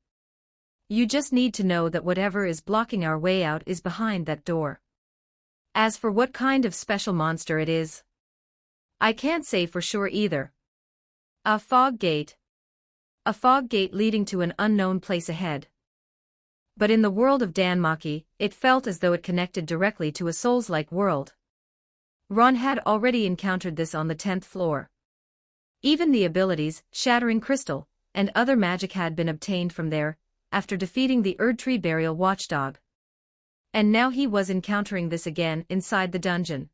You just need to know that whatever is blocking our way out is behind that door. As for what kind of special monster it is, I can't say for sure either." A fog gate. A fog gate leading to an unknown place ahead. But in the world of DanMachi, it felt as though it connected directly to a Souls-like world. Ron had already encountered this on the 10th floor. Even the abilities, Shattering Crystal, and other magic had been obtained from there, after defeating the Erdtree Burial Watchdog. And now he was encountering this again inside the dungeon.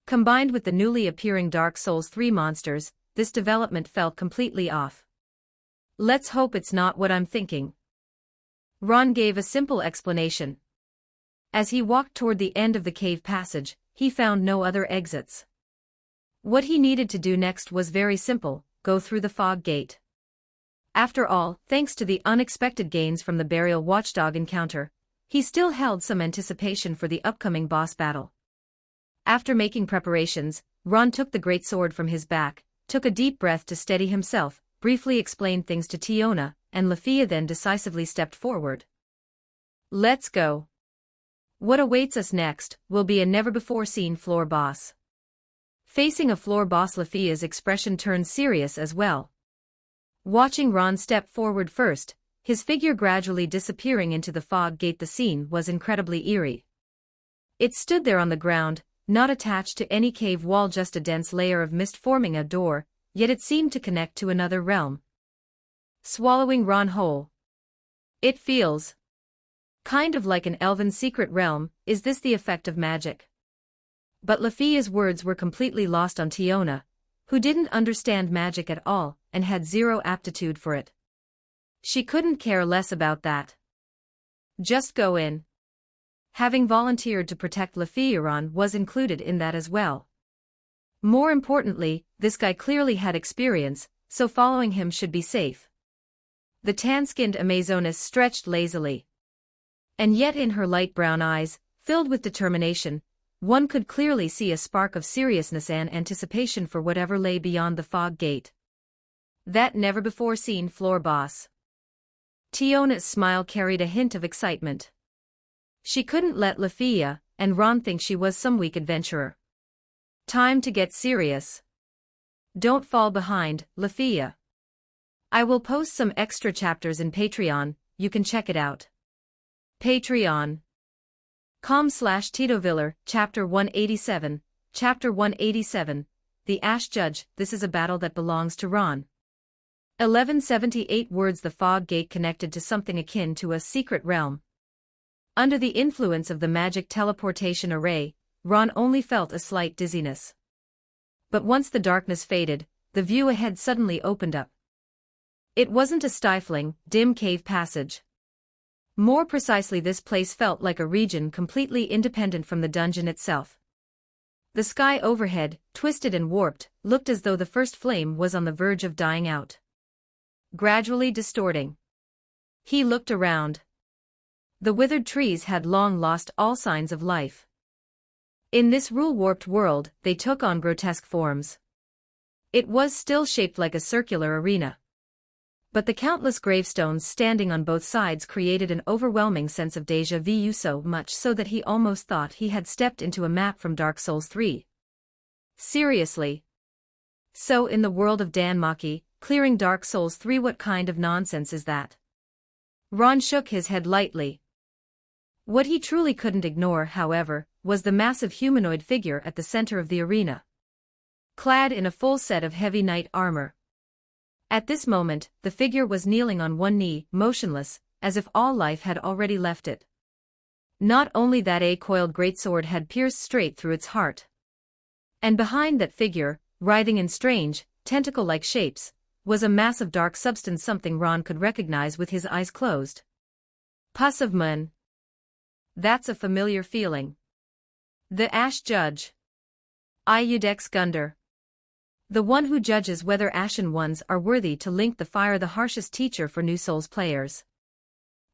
Combined with the newly appearing Dark Souls 3 monsters, this development felt completely off. "Let's hope it's not what I'm thinking." Ron gave a simple explanation. As he walked toward the end of the cave passage, he found no other exits. What he needed to do next was very simple: go through the fog gate. After all, thanks to the unexpected gains from the burial watchdog encounter, he still held some anticipation for the upcoming boss battle. After making preparations, Ron took the greatsword from his back, took a deep breath to steady himself, briefly explained things to Tiona, and Lafia then decisively stepped forward. Let's go. What awaits us next will be a never-before-seen floor boss. Facing a floor boss, Lafia's expression turned serious as well. Watching Ron step forward first, his figure gradually disappearing into the fog gate, the scene was incredibly eerie. It stood there on the ground, not attached to any cave wall, just a dense layer of mist forming a door, yet it seemed to connect to another realm. Swallowing Ron whole. It feels kind of like an elven secret realm. Is this the effect of magic? But Lafia's words were completely lost on Tiona, who didn't understand magic at all and had zero aptitude for it. She couldn't care less about that. Just go in. Having volunteered to protect Lafia, Ron was included in that as well. More importantly, this guy clearly had experience, so following him should be safe. The tan-skinned Amazoness stretched lazily. And yet in her light brown eyes, filled with determination, one could clearly see a spark of seriousness and anticipation for whatever lay beyond the fog gate. That never-before-seen floor boss. Tiona's smile carried a hint of excitement. She couldn't let Lafia and Ron think she was some weak adventurer. Time to get serious. Don't fall behind, Lafia. I will post some extra chapters in Patreon, you can check it out. Patreon.com/TitoViller, Chapter 187, Chapter 187, The Ash Judge. This is a battle that belongs to Ron. 1178 words. The fog gate connected to something akin to a secret realm. Under the influence of the magic teleportation array, Ron only felt a slight dizziness. But once the darkness faded, the view ahead suddenly opened up. It wasn't a stifling, dim cave passage. More precisely, this place felt like a region completely independent from the dungeon itself. The sky overhead, twisted and warped, looked as though the first flame was on the verge of dying out. Gradually distorting. He looked around. The withered trees had long lost all signs of life. In this rule-warped world, they took on grotesque forms. It was still shaped like a circular arena. But the countless gravestones standing on both sides created an overwhelming sense of déjà vu, so much so that he almost thought he had stepped into a map from Dark Souls 3. Seriously. So in the world of DanMachi, clearing Dark Souls 3, what kind of nonsense is that? Ron shook his head lightly. What he truly couldn't ignore, however, was the massive humanoid figure at the center of the arena. Clad in a full set of heavy knight armor. At this moment, the figure was kneeling on one knee, motionless, as if all life had already left it. Not only that, a coiled greatsword had pierced straight through its heart. And behind that figure, writhing in strange, tentacle-like shapes, was a mass of dark substance, something Ron could recognize with his eyes closed. Pus of Mun. That's a familiar feeling. The Ash Judge. Iudex Gunder. The one who judges whether Ashen Ones are worthy to link the fire, the harshest teacher for New Souls players.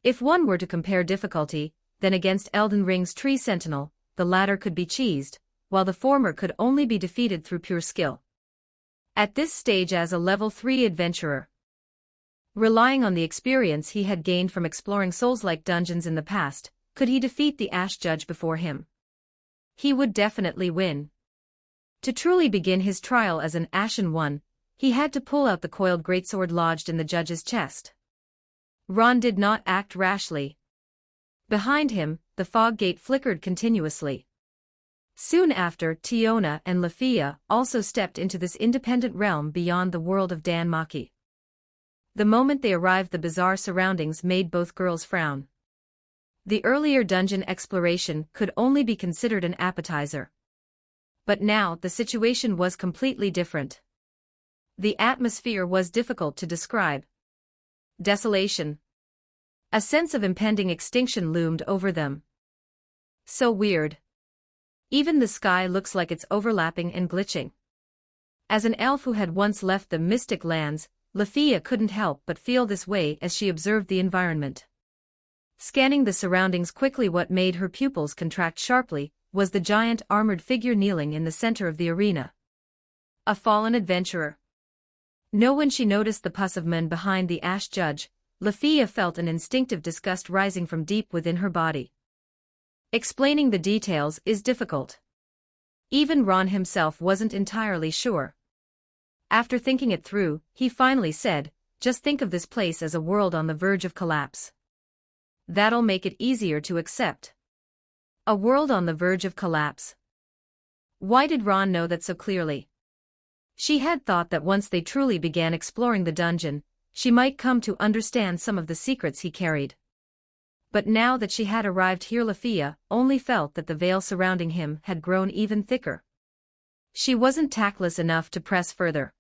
If one were to compare difficulty, then against Elden Ring's Tree Sentinel, the latter could be cheesed, while the former could only be defeated through pure skill. At this stage, as a level 3 adventurer, relying on the experience he had gained from exploring Souls-like dungeons in the past, could he defeat the Ash Judge before him? He would definitely win. To truly begin his trial as an Ashen One, he had to pull out the coiled greatsword lodged in the judge's chest. Ron did not act rashly. Behind him, the fog gate flickered continuously. Soon after, Tiona and Lafia also stepped into this independent realm beyond the world of DanMachi. The moment they arrived, the bizarre surroundings made both girls frown. The earlier dungeon exploration could only be considered an appetizer. But now the situation was completely different. The atmosphere was difficult to describe. Desolation. A sense of impending extinction loomed over them. So weird. Even the sky looks like it's overlapping and glitching. As an elf who had once left the mystic lands, Lafia couldn't help but feel this way as she observed the environment. Scanning the surroundings quickly, what made her pupils contract sharply was the giant armored figure kneeling in the center of the arena. A fallen adventurer. When she noticed the pus of men behind the Ash Judge, Lafia felt an instinctive disgust rising from deep within her body. Explaining the details is difficult. Even Ron himself wasn't entirely sure. After thinking it through, he finally said, "Just think of this place as a world on the verge of collapse. That'll make it easier to accept." A world on the verge of collapse. Why did Ron know that so clearly? She had thought that once they truly began exploring the dungeon, she might come to understand some of the secrets he carried. But now that she had arrived here, Lafia only felt that the veil surrounding him had grown even thicker. She wasn't tactless enough to press further.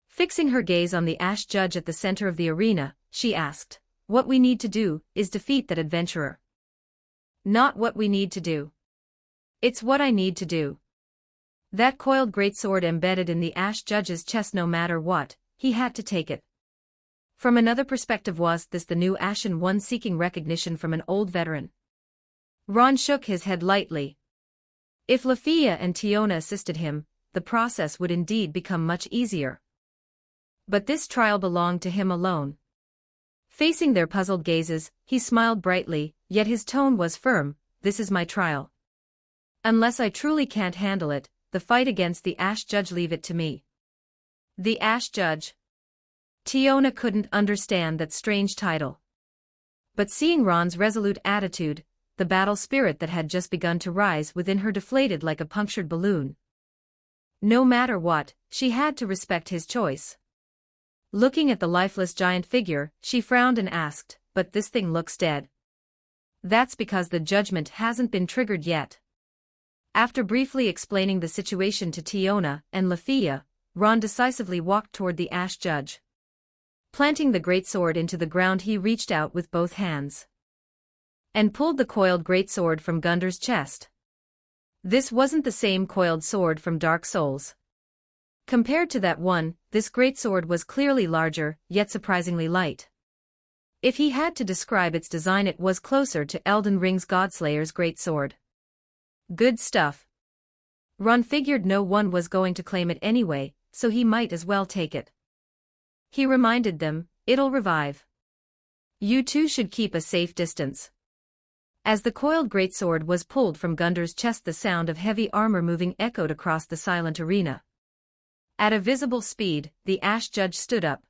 Fixing her gaze on the Ash Judge at the center of the arena, she asked, "What we need to do is defeat that adventurer." "Not what we need to do. It's what I need to do." That coiled greatsword embedded in the Ash Judge's chest, no matter what, he had to take it. From another perspective, was this the new Ashen One seeking recognition from an old veteran? Ron shook his head lightly. If Lafia and Tiona assisted him, the process would indeed become much easier. But this trial belonged to him alone. Facing their puzzled gazes, he smiled brightly, yet his tone was firm. "This is my trial. Unless I truly can't handle it, the fight against the Ash Judge, leave it to me." The Ash Judge. Tiona couldn't understand that strange title. But seeing Ron's resolute attitude, the battle spirit that had just begun to rise within her deflated like a punctured balloon. No matter what, she had to respect his choice. Looking at the lifeless giant figure, she frowned and asked, "But this thing looks dead." "That's because the judgment hasn't been triggered yet." After briefly explaining the situation to Tiona and Lafia, Ron decisively walked toward the Ash Judge. Planting the greatsword into the ground, he reached out with both hands and pulled the coiled greatsword from Gundar's chest. This wasn't the same coiled sword from Dark Souls. Compared to that one, this greatsword was clearly larger, yet surprisingly light. If he had to describe its design, it was closer to Elden Ring's Godslayer's greatsword. Good stuff. Ron figured no one was going to claim it anyway, so he might as well take it. He reminded them, "It'll revive. You two should keep a safe distance." As the coiled greatsword was pulled from Gundar's chest, the sound of heavy armor moving echoed across the silent arena. At a visible speed, the Ash Judge stood up.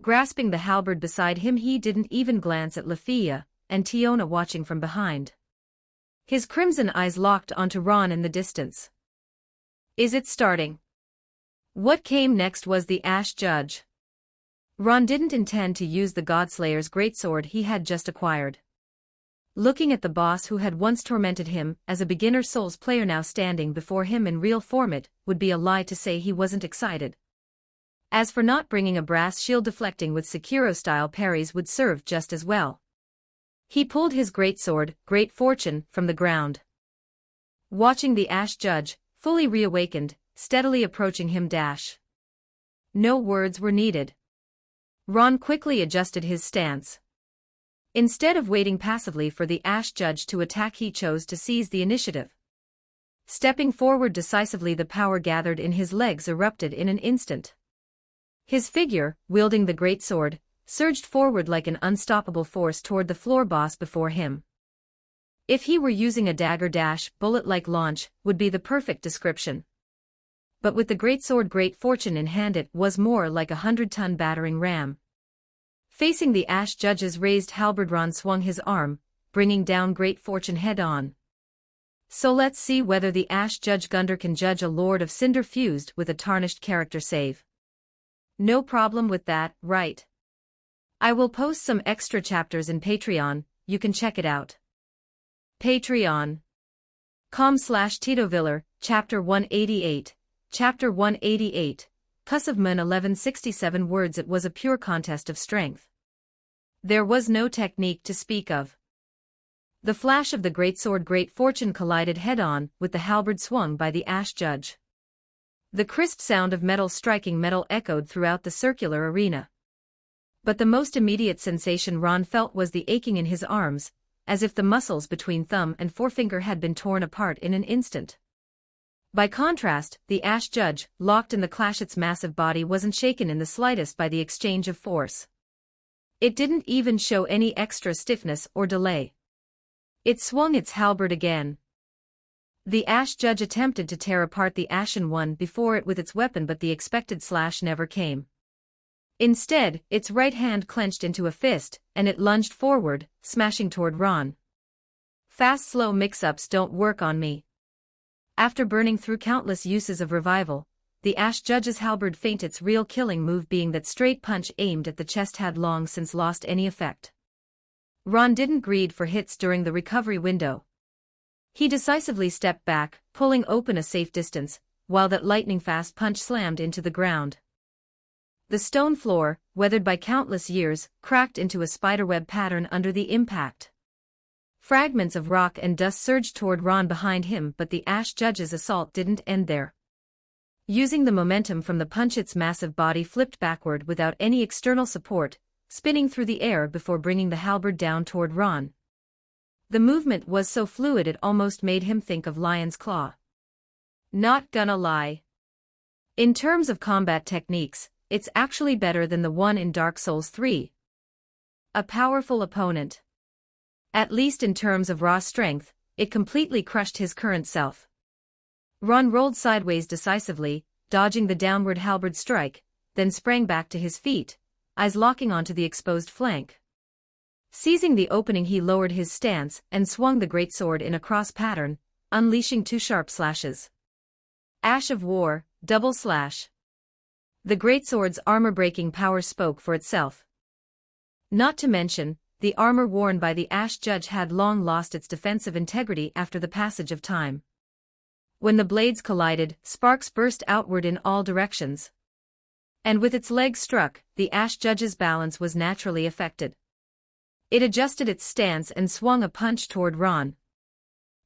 Grasping the halberd beside him, he didn't even glance at Lafia and Tiona watching from behind. His crimson eyes locked onto Ron in the distance. "Is it starting?" What came next was the Ash Judge. Ron didn't intend to use the Godslayer's greatsword he had just acquired. Looking at the boss who had once tormented him as a beginner Souls player now standing before him in real form, it would be a lie to say he wasn't excited. As for not bringing a brass shield, deflecting with Sekiro-style parries would serve just as well. He pulled his greatsword, Great Fortune, from the ground. Watching the Ash Judge, fully reawakened, steadily approaching him. No words were needed. Ron quickly adjusted his stance. Instead of waiting passively for the Ash Judge to attack, he chose to seize the initiative. Stepping forward decisively, the power gathered in his legs erupted in an instant. His figure, wielding the greatsword, surged forward like an unstoppable force toward the floor boss before him. If he were using a dagger, bullet-like launch would be the perfect description. But with the greatsword Great Fortune in hand, it was more like a 100-ton battering ram. Facing the Ash Judge's raised halberd, Ron swung his arm, bringing down Great Fortune head-on. So let's see whether the Ash Judge Gundar can judge a Lord of Cinder fused with a tarnished character save. No problem with that, right? I will post some extra chapters in Patreon, you can check it out. Patreon.com/TitoViller, Chapter 188. Chapter 188, Cuss of Mun 1167 words. It was a pure contest of strength. There was no technique to speak of. The flash of the greatsword Great Fortune collided head-on with the halberd swung by the Ash Judge. The crisp sound of metal striking metal echoed throughout the circular arena. But the most immediate sensation Ron felt was the aching in his arms, as if the muscles between thumb and forefinger had been torn apart in an instant. By contrast, the Ash Judge, locked in the clash, its massive body wasn't shaken in the slightest by the exchange of force. It didn't even show any extra stiffness or delay. It swung its halberd again. The Ash Judge attempted to tear apart the Ashen One before it with its weapon, but the expected slash never came. Instead, its right hand clenched into a fist, and it lunged forward, smashing toward Ron. Fast-slow mix-ups don't work on me. After burning through countless uses of revival, the Ash Judge's halberd feint, its real killing move being that straight punch aimed at the chest, had long since lost any effect. Ron didn't greed for hits during the recovery window. He decisively stepped back, pulling open a safe distance, while that lightning-fast punch slammed into the ground. The stone floor, weathered by countless years, cracked into a spiderweb pattern under the impact. Fragments of rock and dust surged toward Ron behind him, but the Ash Judge's assault didn't end there. Using the momentum from the punch, its massive body flipped backward without any external support, spinning through the air before bringing the halberd down toward Ron. The movement was so fluid it almost made him think of Lion's Claw. Not gonna lie. In terms of combat techniques, it's actually better than the one in Dark Souls 3. A powerful opponent. At least in terms of raw strength, it completely crushed his current self. Ron rolled sideways decisively, dodging the downward halberd strike, then sprang back to his feet, eyes locking onto the exposed flank. Seizing the opening, he lowered his stance and swung the greatsword in a cross pattern, unleashing two sharp slashes. Ash of War, double slash. The greatsword's armor-breaking power spoke for itself. Not to mention, the armor worn by the Ash Judge had long lost its defensive integrity after the passage of time. When the blades collided, sparks burst outward in all directions. And with its legs struck, the Ash Judge's balance was naturally affected. It adjusted its stance and swung a punch toward Ron.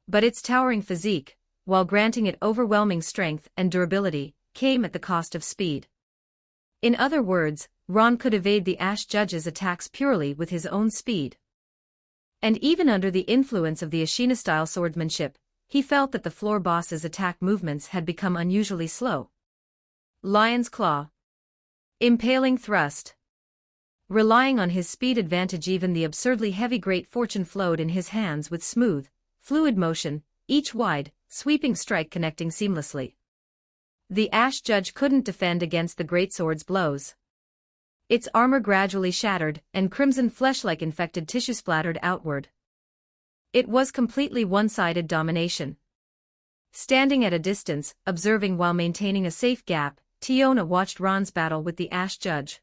But its towering physique, while granting it overwhelming strength and durability, came at the cost of speed. In other words, Ron could evade the Ash Judge's attacks purely with his own speed. And even under the influence of the Ashina-style swordsmanship, he felt that the floor boss's attack movements had become unusually slow. Lion's Claw. Impaling Thrust. Relying on his speed advantage, even the absurdly heavy Great Fortune flowed in his hands with smooth, fluid motion, each wide, sweeping strike connecting seamlessly. The Ash Judge couldn't defend against the greatsword's blows. Its armor gradually shattered, and crimson flesh-like infected tissue splattered outward. It was completely one-sided domination. Standing at a distance, observing while maintaining a safe gap, Tiona watched Ron's battle with the Ash Judge.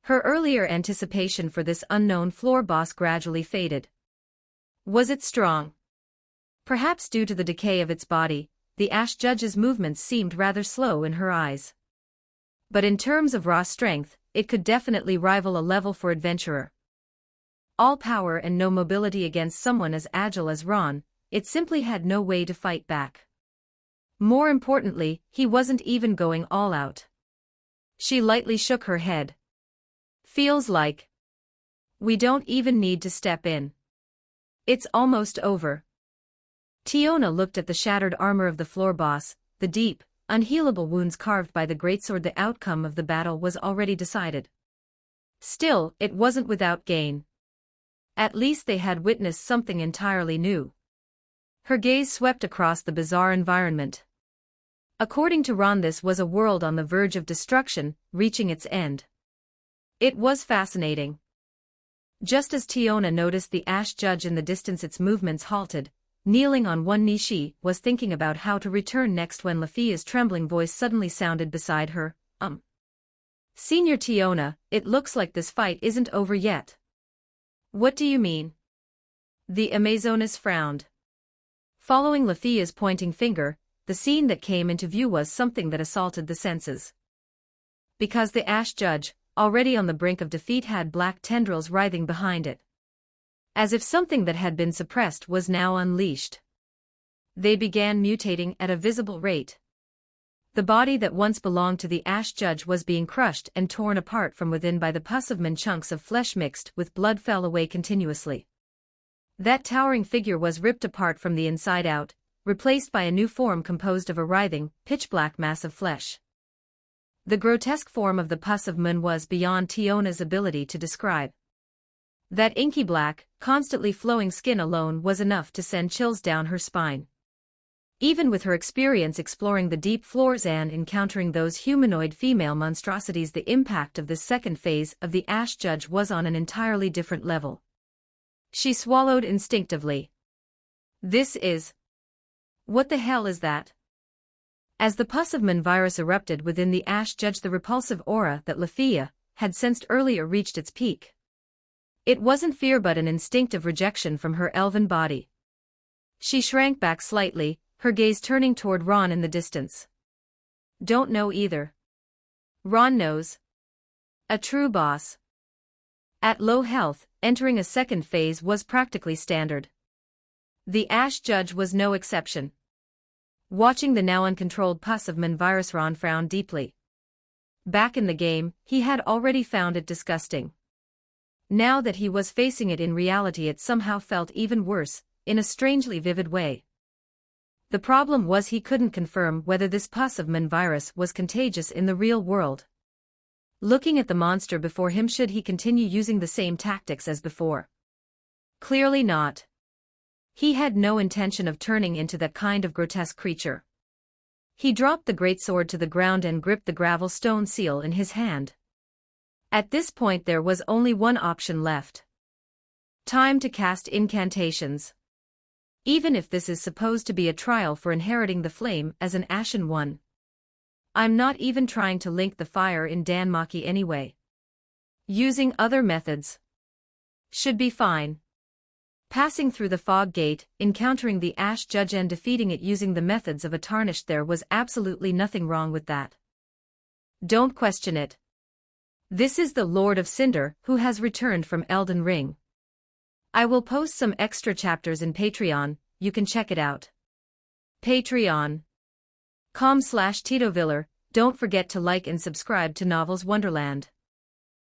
Her earlier anticipation for this unknown floor boss gradually faded. Was it strong? Perhaps due to the decay of its body, the Ash Judge's movements seemed rather slow in her eyes. But in terms of raw strength, it could definitely rival a level 4 adventurer. All power and no mobility against someone as agile as Ron, it simply had no way to fight back. More importantly, he wasn't even going all out. She lightly shook her head. Feels like we don't even need to step in. It's almost over. Tiona looked at the shattered armor of the floor boss, the deep, unhealable wounds carved by the greatsword. The outcome of the battle was already decided. Still, it wasn't without gain. At least they had witnessed something entirely new. Her gaze swept across the bizarre environment. According to Ron, this was a world on the verge of destruction, reaching its end. It was fascinating. Just as Tiona noticed the Ash Judge in the distance, its movements halted. Kneeling on one knee, she was thinking about how to return next when Lafia's trembling voice suddenly sounded beside her. Senior Tiona, it looks like this fight isn't over yet. What do you mean? The Amazoness frowned. Following Lafia's pointing finger, the scene that came into view was something that assaulted the senses. Because the Ash Judge, already on the brink of defeat, had black tendrils writhing behind it. As if something that had been suppressed was now unleashed. They began mutating at a visible rate. The body that once belonged to the Ash Judge was being crushed and torn apart from within by the pus of men. Chunks of flesh mixed with blood fell away continuously. That towering figure was ripped apart from the inside out, replaced by a new form composed of a writhing, pitch-black mass of flesh. The grotesque form of the pus of men was beyond Tiona's ability to describe. That inky black, constantly flowing skin alone was enough to send chills down her spine. Even with her experience exploring the deep floors and encountering those humanoid female monstrosities, the impact of this second phase of the Ash Judge was on an entirely different level. She swallowed instinctively. This is... What the hell is that? As the pus of man virus erupted within the Ash Judge, the repulsive aura that Lafia had sensed earlier reached its peak. It wasn't fear but an instinctive rejection from her elven body. She shrank back slightly, her gaze turning toward Ron in the distance. Don't know either. Ron knows. A true boss. At low health, entering a second phase was practically standard. The Ash Judge was no exception. Watching the now uncontrolled pus of man virus, Ron frowned deeply. Back in the game, he had already found it disgusting. Now that he was facing it in reality, it somehow felt even worse, in a strangely vivid way. The problem was he couldn't confirm whether this pus of man virus was contagious in the real world. Looking at the monster before him, should he continue using the same tactics as before? Clearly not. He had no intention of turning into that kind of grotesque creature. He dropped the greatsword to the ground and gripped the gravel stone seal in his hand. At this point there was only one option left. Time to cast incantations. Even if this is supposed to be a trial for inheriting the flame as an Ashen One. I'm not even trying to link the fire in DanMachi anyway. Using other methods should be fine. Passing through the fog gate, encountering the Ash Judge and defeating it using the methods of a tarnished, there was absolutely nothing wrong with that. Don't question it. This is the Lord of Cinder who has returned from Elden Ring. I will post some extra chapters in Patreon, you can check it out. Patreon.com/TitoViller. Don't forget to like and subscribe to Novels Wonderland.